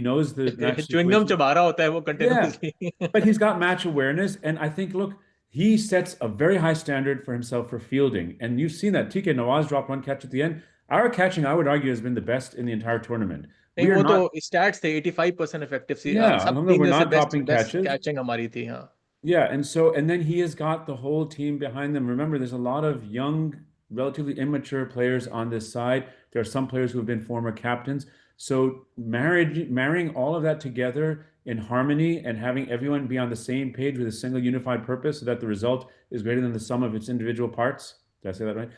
knows the match chewing gum situation. चबा रहा होता है वो Yeah, continuously. but he's got match awareness, and I think, look, he sets a very high standard for himself for fielding, and you've seen that. TK Nawaz dropped one catch at the end. Our catching, I would argue, has been the best in the entire tournament. नहीं We are वो तो not, stats थे 85% effective सी, yeah, सब alhamdulillah, we're team में से not best dropping best catches. Catching हमारी थी। हाँ Yeah, and then he has got the whole team behind them. Remember, there's a lot of young, relatively immature players on this side. There are some players who have been former captains. So marrying all of that together in harmony and having everyone be on the same page with a single unified purpose so that the result is greater than the sum of its individual parts. Did I say that right?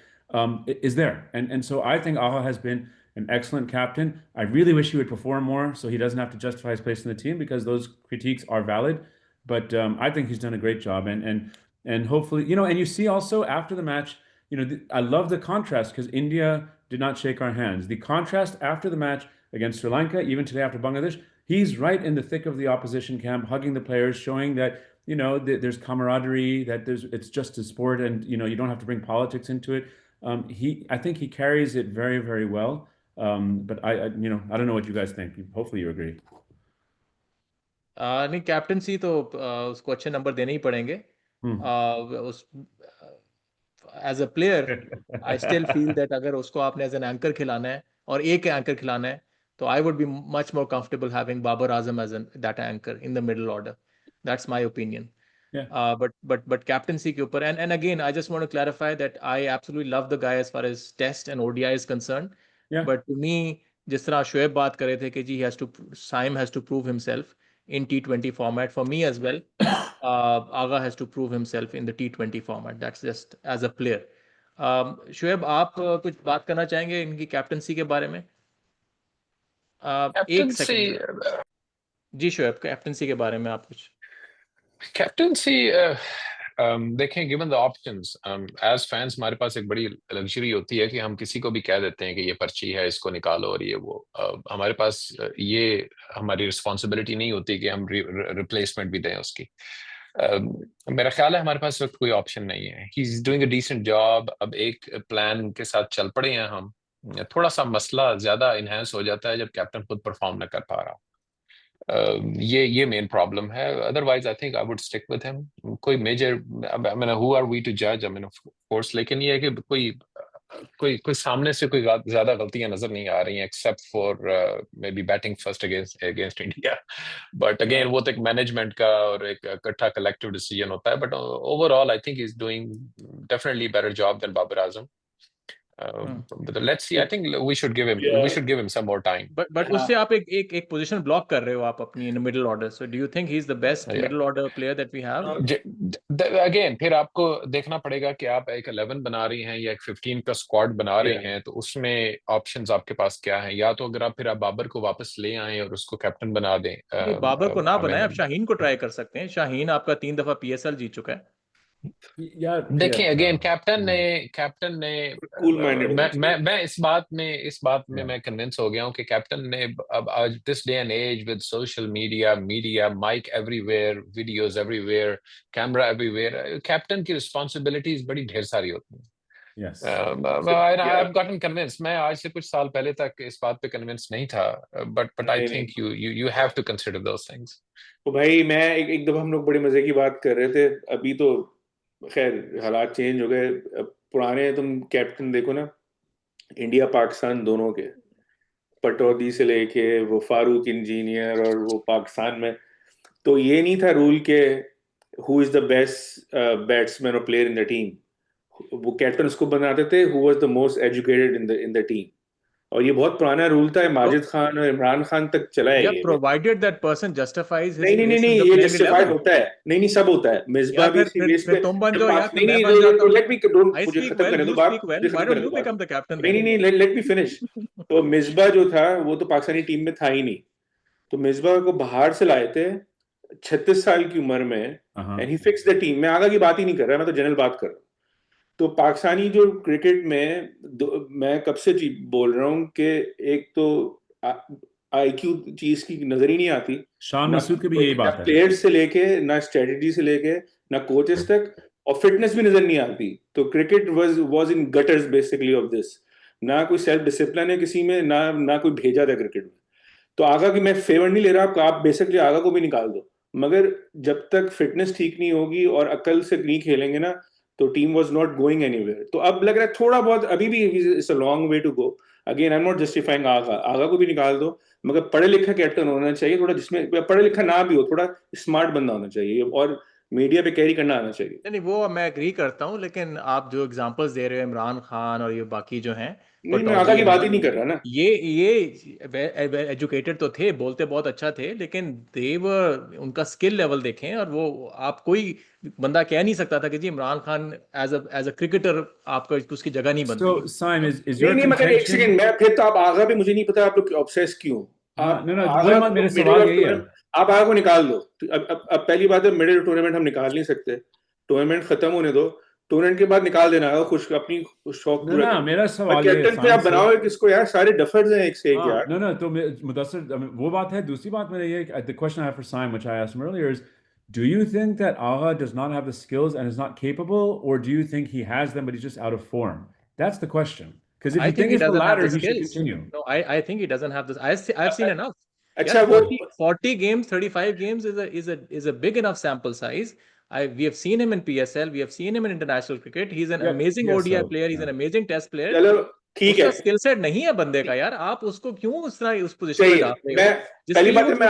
Is there. And so I think Aha has been an excellent captain. I really wish he would perform more so he doesn't have to justify his place in the team, because those critiques are valid. But I think he's done a great job, and hopefully, and you see also after the match, I love the contrast, because India did not shake our hands. The contrast after the match against Sri Lanka, even today after Bangladesh, he's right in the thick of the opposition camp, hugging the players, showing that there's camaraderie, that it's just a sport, and you don't have to bring politics into it. I think he carries it very, very well. But I don't know what you guys think. Hopefully you agree. नहीं captaincy तो उसको अच्छे number देने ही पड़ेंगे। उस as a player I still feel that अगर उसको आपने एज एन एंकर खिलाना है और एक एंकर खिलाना है तो I would be much more comfortable having Babar Azam as an that anchor in the middle order. That's my opinion. Yeah. But captaincy के ऊपर, and again I just want to clarify that I absolutely love the guy as far as test and ODI is concerned. Yeah. But to me, जिस तरह शोएब बात कर रहे थे कि जी Saim has to prove himself in T20 format, for me as well, Agha has to prove himself in the T20 format. That's just as a player. Shoaib आप कुछ बात करना चाहेंगे इनकी कैप्टनसी के बारे में? एक captaincy second ji Shoaib, captaincy के बारे में आप कुछ कैप्टनसी देखें, given the options, as fans हमारे पास एक बड़ी लग्जरी होती है कि हम किसी को भी कह देते हैं कि ये पर्ची है, इसको निकालो और ये वो। हमारे पास ये हमारी रिस्पॉन्सिबिलिटी नहीं होती कि हम रिप्लेसमेंट भी दें उसकी। मेरा ख्याल है हमारे पास इस वक्त कोई ऑप्शन नहीं है। He is doing a decent job. अब एक प्लान के साथ चल पड़े हैं हम। थोड़ा सा मसला ज्यादा इनहेंस हो जाता है जब कैप्टन खुद परफॉर्म न कर पा रहा। ये मेन प्रॉब्लम है। Otherwise I think I would stick with him. कोई major, I mean who are we to जज, आई मीन ऑफ कोर्स, लेकिन ये है कि कोई सामने से कोई ज्यादा गलतियां नजर नहीं आ रही हैं, except for may be batting first against India. But again वो तो एक मैनेजमेंट का और एक इकट्ठा कलेक्टिव डिसीजन होता है। But overall I think he is doing definitely better job than Babar Azam. But let's see. I think we should give him some more time. But उससे आप एक पोजीशन ब्लॉक कर रहे हो आप अपनी in middle order. So do you think he is the best Yeah. Middle order player that we have? Again फिर आपको देखना पड़ेगा कि आप एक 11 बना रही हैं या एक 15 का स्क्वाड बना रहे हैं, तो उसमें ऑप्शंस आपके पास क्या हैं। या तो अगर आप फिर आप बाबर को वापस ले आएं और उसको कैप्टन बना दें। बाबर को ना बनाए, आप शाहीन को ट्राई कर सकते हैं। शाहीन आपका 3 दफा पीएसएल जीत चुका है। देखें अगेन कैप्टन ने कूल माइंडेड। मैं इस बात में मैं कन्विंस हो गया हूँ कि कैप्टन ने अब आज this day and age with social media mic everywhere, videos everywhere, camera everywhere, captain की रिस्पॉन्सिबिलिटीज बड़ी ढेर सारी होती हैं। Yes. I've gotten convinced. मैं आज से कुछ साल पहले तक इस बात पे कन्विंस नहीं था, but I think you have to consider those things. तो भाई मैं एक दफा हम लोग बड़ी मजे की बात कर रहे थे, अभी तो खैर हालात चेंज हो गए। पुराने तुम कैप्टन देखो ना, इंडिया पाकिस्तान दोनों के, पटौदी से लेके वो फारूक इंजीनियर और वो पाकिस्तान में, तो ये नहीं था रूल के who is the best batsman और प्लेयर इन द टीम। वो कैप्टन उसको बनाते थे who was the most educated in the team. और ये बहुत पुराना रूल था, माजिद खान और इमरान खान तक चला है ये। Provided that person justifies his नहीं ये जस्टिफाइड होता है। नहीं सब होता है। मिसबा भी इसी बेस पे तुम बन जाओ या फिर नहीं मैं बन जाता हूं। लेट मी डोंट मुझे खत्म करने दो बात। Why don't you become the captain? नहीं लेट मी फिनिश। तो मिसबा जो था वो तो पाकिस्तानी टीम में था ही नहीं, तो मिसबा को बाहर से लाए थे 36 साल की उम्र में, and he fix the team. मैं आगे की बात ही नहीं कर रहा, मैं तो जनरल बात कर रहा हूँ। तो पाकिस्तानी जो क्रिकेट में मैं कब से बोल रहा हूँ कि एक तो आईक्यू चीज की नजर ही नहीं आती। शान मसूद की भी यही बात है। प्लेयर्स से लेके ना स्ट्रेटजी से लेके ना कोचेस तक, और फिटनेस भी नजर नहीं आती। तो cricket was in gutters basically of this. ना कोई सेल्फ डिसिप्लिन है किसी में, ना कोई भेजा था क्रिकेट में। तो आगा की मैं फेवर नहीं ले रहा आपको, आप बेसिकली आगा को भी निकाल दो, मगर जब तक फिटनेस ठीक नहीं होगी और अकल से नहीं खेलेंगे ना, तो team was not going anywhere. तो अब लग रहा है थोड़ा बहुत अभी भी it's a long way to go. Again I am not justifying Agha को भी निकाल दो, मगर पढ़े लिखा कैप्टन होना चाहिए थोड़ा, जिसमें पढ़े लिखा ना भी हो, थोड़ा स्मार्ट बंदा होना चाहिए और मीडिया पे कैरी करना आना चाहिए। नहीं वो मैं एग्री करता हूँ, लेकिन आप जो एग्जांपल्स दे रहे हो इमरान खान और ये बाकी जो हैं, नहीं मैं आगा की बात ही नहीं कर रहा ना। ये एजुकेटेड तो थे, बोलते बहुत अच्छा थे, लेकिन उनका स्किल लेवल देखें, और वो आप कोई बंदा कह नहीं सकता था कि जी Imran Khan as a cricketer आपका उसकी जगह नहीं बनती। So Simon, is your नहीं मगर एक सेकंड, मैं फिर तो आप आगा पे मुझे नहीं पता आप लोग ऑब्सेस क्यों। मेरा सवाल यही है, आप आगा को निकाल दो। अब पहली बात है, मिडिल टूर्नामेंट हम निकाल नहीं सकते, टूर्नामेंट खत्म होने दो, टूर्नामेंट के बाद निकाल देना है खुश अपनी शौक पूरा। मेरा सवाल कैप्टन पे आप बनाओ किसको यार, सारे डफर्स हैं एक से एक यार। No, तो मुदस्सिर वो बात है। दूसरी बात मेरा ये, the question I have for Simon, which I asked him earlier, is do you think that Agha does not have the skills and is not capable, or do you think he has them but he's just out of form? That's the question. Because if you think it's the latter, he should continue. No, I think he doesn't have this. I've seen enough. अच्छा, 40 games, 35 games is a big enough sample size. We have seen him in PSL, we have seen him in international cricket. He's an amazing ODI player, he's an amazing test player. चलो ठीक है, skill set नहीं है बंदे का यार, आप उसको क्यों उस तरह उस पोजीशन में डाल रहे हो? पहली बात है, मैं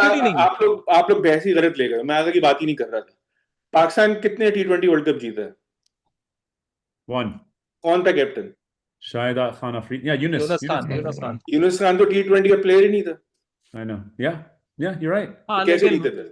आप लोग बहस ही गलत ले गए, मैं आगे की बात ही नहीं कर रहा था। पाकिस्तान कितने T20 वर्ल्ड कप जीता है? 1. कौन था कैप्टन? शाहिद खान अफरीदी। यूनुस खान तो T20 का प्लेयर ही नहीं था। I know. Yeah, you're right. कैसे जीते थे?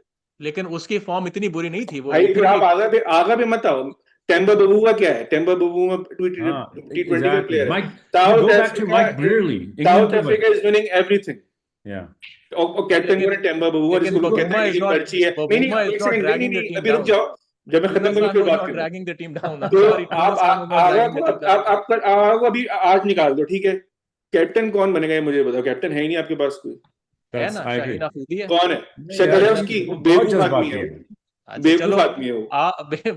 लेकिन उसकी फॉर्म इतनी बुरी नहीं थी वो। भाई फिर आप आगा पे मत आओ। टेम्बा बबूआ क्या है? टेम्बा बबूआ T20 का प्लेयर है। Go back to Mike Brearley. South Africa is winning everything. Yeah. और कैप्टन को टेम्बा बबूमा लेकिन जिसको कहते Bavuma हैं is यही not- मर्जी है नहीं Bavuma is एक not सेकंड dragging the नहीं team अभी रुक down. जाओ जब मैं खत्म करूं Timour फिर was बात not करूंगा dragging the team down. I'm तो sorry, Timour आप was not आगा dragging को the team down. आपका आगा को अभी आज निकाल दो ठीक है कैप्टन कौन बनेगा ये मुझे बताओ कैप्टन है ही नहीं आपके पास कोई है That's ना, I agree. शाहीन अफरीदी है। कौन है नहीं शक्ल है यार, उसकी वो बहुत बेवकूफ आदमी जज्बाती है है। अच्छा बेवकूफ चलो, आदमी है वो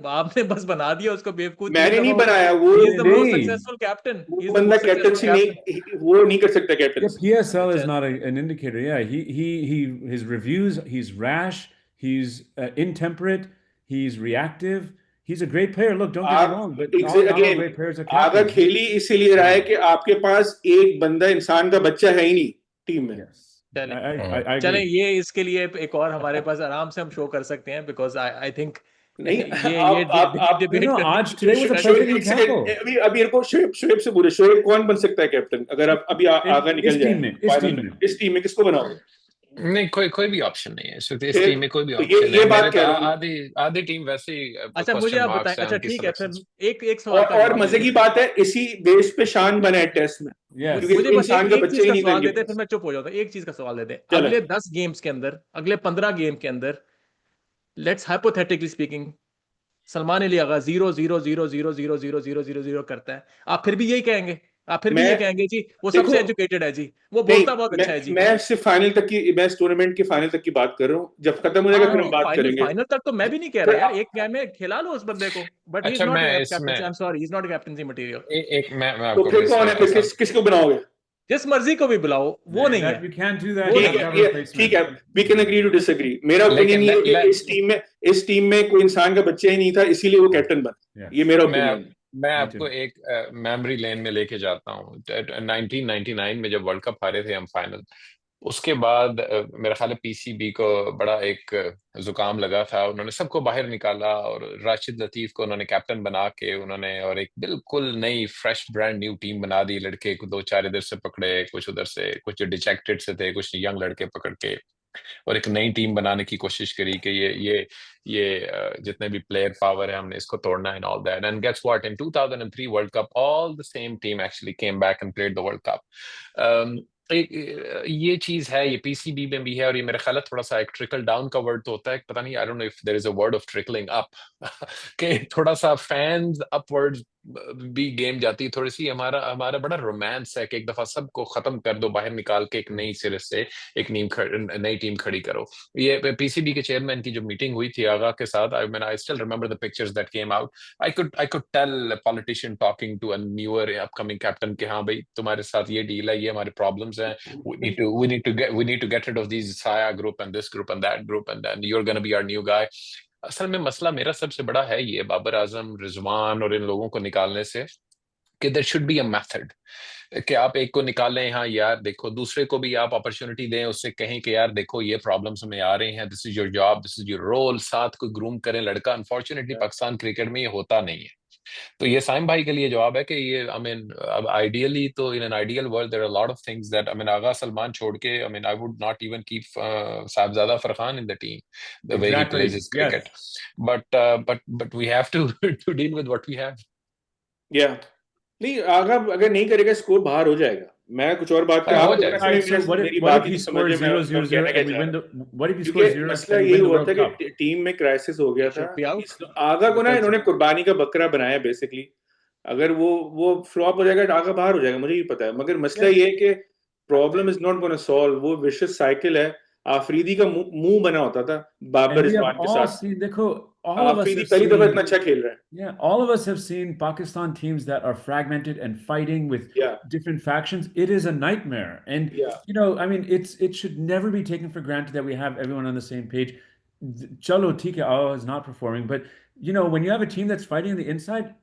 आपने बस बना दिया उसको बेवकूफ। मैंने नहीं बनाया वो He is the most नहीं। successful captain. He वो is the बंदा most successful कैप्टनसी captain. नहीं वो नहीं कर सकता Yeah, कैप्टन PSL is अच्छा। not an indicator. Yeah, he his reviews. He's rash. He's intemperate. He's reactive. He's a great player. Look, don't get me wrong, but not all again great players are आगा captains. खेली इसीलिए रहा है कि आपके पास एक बंदा इंसान का बच्चा है ही नहीं टीम में Yes, चलें। I चलें, agree. ये इसके लिए एक और हमारे पास आराम से हम शो कर सकते हैं, बिकॉज आई थिंक नहीं ये आप डिबेट No, करने आज की today was a कोशिश perfect एक सेकंड example. अभी अभी को शोएब से बोले शोएब कौन बन सकता है कैप्टन अगर आप अभी आगा निकल इस जाए टीम में, इस फाइनल टीम में में। इस टीम में किसको बनाओगे नहीं कोई भी ऑप्शन नहीं है इस वक्त इस फिर- टीम में कोई भी तो ऑप्शन ये नहीं बात मेरे कह तो रहा हूं। आधी टीम वैसे ही अच्छा मुझे क्वेश्चन आप मार्क्स बताएं। है अच्छा उनकी ठीक है, सिलेक्शंस फिर एक सवाल का और जवाब मजे दे की दें। बात है इसी बेस पे शान बना है टेस्ट में Yes. क्योंकि मुझे बस इंसान का एक बच्चे चीज ही का नहीं सवाल देंगे देते, फिर मैं चुप हो जाता हूँ। एक चीज का सवाल देते हैं, चलो। अगले 10 गेम्स के अंदर, अगले 15 गेम के अंदर, let's hypothetically speaking, Salman Ali Agha 0-0-0-0-0-0-0-0-0 करता है, आप फिर भी यही कहेंगे? आप फिर भी ये कहेंगे जी वो देखो, सबसे एजुकेटेड है जी, वो नहीं बोलता बहुत अच्छा है जी? मैं सिर्फ फाइनल तक की मैं इस टूर्नामेंट के फाइनल तक की बात कर रहा हूँ जब खत्म हो जाएगा फिर हम बात करेंगे फाइनल तक तो मैं भी नहीं कह फिर रहा यार, एक गेम में खिला लो उस बंदे को, बट ही इज अच्छा नॉट मैं कैप्टन। इसमें I am sorry, he is not captaincy material. एक मैं तो आपको फिर कौन है इसमें फिर किसको बनाओगे जिस मर्जी को भी बुलाओ, वो नहीं है। You can't do that. वो You नहीं have to है। have a replacement. ठीक है we can agree to disagree मेरा ओपिनियन लेकिन ये है कि इस टीम में कोई इंसान का बच्चा ही नहीं था इसीलिए वो कैप्टन बना Yes. ये मेरा मैं ओपिनियन मैं Me आपको too. एक मेमोरी लेन में लेके जाता हूँ 1999 में जब वर्ल्ड कप हारे थे हम फाइनल उसके बाद मेरा ख्याल है पीसीबी को बड़ा एक जुकाम लगा था उन्होंने सबको बाहर निकाला और राशिद लतीफ को उन्होंने कैप्टन बना के उन्होंने और एक बिल्कुल नई फ्रेश ब्रांड न्यू टीम बना दी लड़के को 2-4 इधर से पकड़े कुछ उधर से कुछ डिजेक्टेड से थे कुछ यंग लड़के पकड़ के और एक नई टीम बनाने की कोशिश करी कि ये जितने भी प्लेयर पावर है हमने इसको तोड़ना and all that and gets what in 2003 world cup all the same team actually came back and played the world cup ये चीज है ये पीसीबी में भी है और ये मेरा ख्याल है थोड़ा सा एक ट्रिकल डाउन का वर्ड तो होता है पता नहीं I don't know if there is a word of trickling up कि थोड़ा सा फैंस अपवर्ड्स भी गेम जाती है थोड़ी सी हमारा बड़ा रोमांस है कि एक दफा सबको खत्म कर दो बाहर निकाल के एक नई सिरे से एक नई टीम खड़ी करो ये पीसीबी के चेयरमैन की जो मीटिंग हुई थी आगा के साथ I still remember the pictures that came out I could tell politician talking to a newer upcoming captain के हाँ भाई तुम्हारे साथ ये डील है ये हमारे प्रॉब्लम्स हैं we need to get rid of these Saya group and this group and that group and then you're going to be our new guy असल में मसला मेरा सबसे बड़ा है ये बाबर आजम रिजवान और इन लोगों को निकालने से कि there should be a method कि आप एक को निकालें हाँ यार देखो दूसरे को भी आप अपॉर्चुनिटी दें उससे कहें कि यार देखो ये प्रॉब्लम्स हमें आ रही हैं this is your job this is your role साथ कोई ग्रूम करें लड़का अनफॉर्चुनेटली पाकिस्तान क्रिकेट में ये होता नहीं है तो ये साइम भाई के लिए जवाब है कि ये आई मीन अब आइडियली तो in an ideal world there are lot of things that I mean Agha Salman छोड़ के I mean I would not even keep Sahibzada Farhan in the team the way he plays his cricket but we have to deal with what we have या नहीं आगा अगर नहीं करेगा score बाहर हो जाएगा मैं कुछ और बात कर हो आप जाएगा। So what if he scores 0-0-0 and we win the what if he scores 0 मसला and we यही win the हुआ World था Cup? कि टीम में क्राइसिस हो गया He should be था out. आगा को ना Because- इन्होंने कुर्बानी का बकरा बनाया बेसिकली अगर वो फ्लॉप हो जाएगा आगा बाहर हो जाएगा मुझे ही पता है मगर मसला ये है कि problem is not gonna solve वो विशियस साइकिल है आफरीदी का मुंह बना होता था Babar And we Rizwan have के all साथ seen, देखो, all of us Afridi have पहली दफा seen, इतना अच्छा खेल रहा है yeah, all of us have seen Pakistan teams that are fragmented and fighting with Yeah. different factions. It is a nightmare. And, Yeah. you know, I mean, it should never be taken for granted that we have everyone on the same page. Chalo, TK is not performing, but, you know, when you have a team that's fighting on the inside,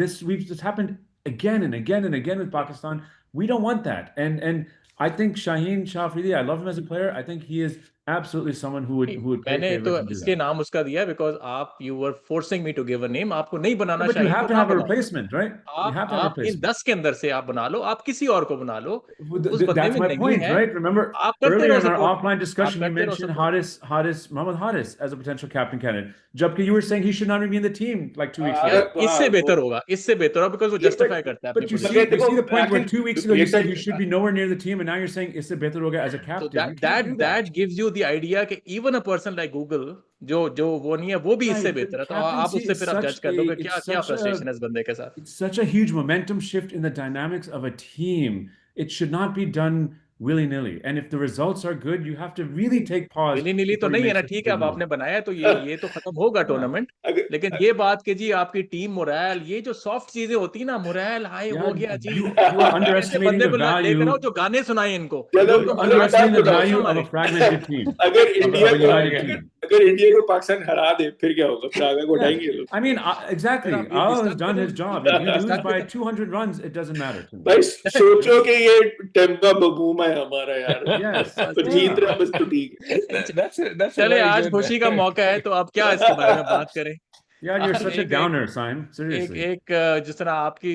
this happened again and again and again with Pakistan. We don't want that. And I think Shaheen Shah Afridi, I love him as a player. I think he is absolutely someone who would pay मैंने favorite तो to do इसलिए that. नाम उसका दिया because आप you were forcing me to give a name. आपको नहीं बनाना But you चाहिए have तो to ना have a बनाओ. replacement, right? You have to have a आप इन replacement. 10 के अंदर से आप बना लो, आप किसी और को बना लो. उस बंदे That's में my नहीं point, है, right? Remember आप करते earlier रहो in our support. offline आप discussion, you करते रहो mentioned support. Mohammad Haris as a potential captain candidate. Jabki, you were saying he should not even be in the team like 2 weeks यार ago. इससे बेहतर होगा, इससे बेहतर होगा because वो justify करता है अपनी But you position. see the point where Akin, 2 weeks ago you yes, said he should be nowhere near the team, and now you're saying isse behtar hoga as a So captain. You can't do that gives you the idea कि even a person like Google जो वो नहीं है वो भी इससे Right, but बेहतर है, तो आप captaincy उससे is फिर आप such जज कर लो कि a- क्या it's क्या such फ्रस्ट्रेशन a- है इस बंदे के साथ. It's such a huge momentum shift in the dynamics of a team. It should not be done willy-nilly. And if the results are good, you have to really take pause willy nilly तो before you नहीं है make ना, such a ठीक है, big अब आपने move. बनाया तो ये तो खत्म होगा टूर्नामेंट. लेकिन ये बात कि जी आपकी टीम मोरल, ये जो सॉफ्ट चीजें होती है ना, मोरल हाई Yeah, हो गया जी, you are ऐसे underestimating बंदे the को लेकर आओ value. जो गाने सुनाए इनको. चलो, You're अगर underestimating the बताओ, value of हमारे. a fragmented team, अगर of इंडिया a को united team. अगर इंडिया को पाकिस्तान हरा दे फिर क्या होगा? फिर आगे को Yeah, उठाएंगे लोग. I mean, exactly. फिर आप ये Al has डिस्टर्ब done करो, his job. If you lose disturb by करो. 200 runs, it doesn't matter to me. भाई सोचो कि ये टेम्पा बबूमा है हमारा यार. Yes. तो जीत रहा बस तो ठीक है. That's a चले very आज good. खुशी का मौका है तो अब क्या इसके बारे में बात करें. Yeah, you're आप such a एक downer, Simon. एक Seriously. एक जिस तरह आपकी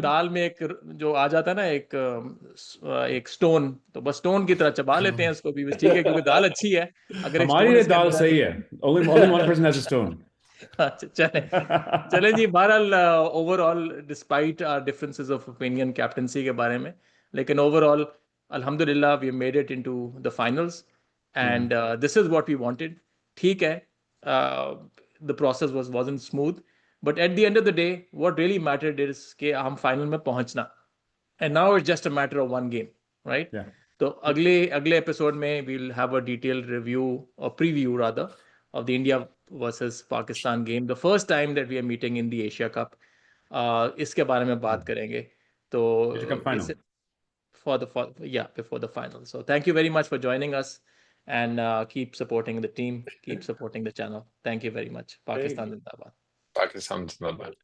दाल में एक जो आ जाता है ना एक स्टोन, तो बस स्टोन की तरह चबा लेते हैं इसको भी, बस ठीक है क्योंकि दाल अच्छी है. अगर एक हमारी स्टोन इसके दाल अंदर सही है. Only one person has a stone. चले जी. बहरहाल overall despite our differences of opinion captaincy के बारे में, लेकिन ओवरऑल अल्हम्दुलिल्लाह we made it into the finals and this is what we wanted. ठीक है, the process wasn't smooth, but at the end of the day what really mattered is कि हम final में पहुंचना, and now it's just a matter of one game, right. Yeah. तो अगले episode में we will have a detailed review और preview rather of the India versus Pakistan game, the first time that we are meeting in the Asia Cup. इसके बारे में बात करेंगे. तो Asia Cup final. before the final. So thank you very much for joining us, and keep supporting the team, keep supporting the channel. Thank you very much. Pakistan Zindabad. Pakistan Zindabad.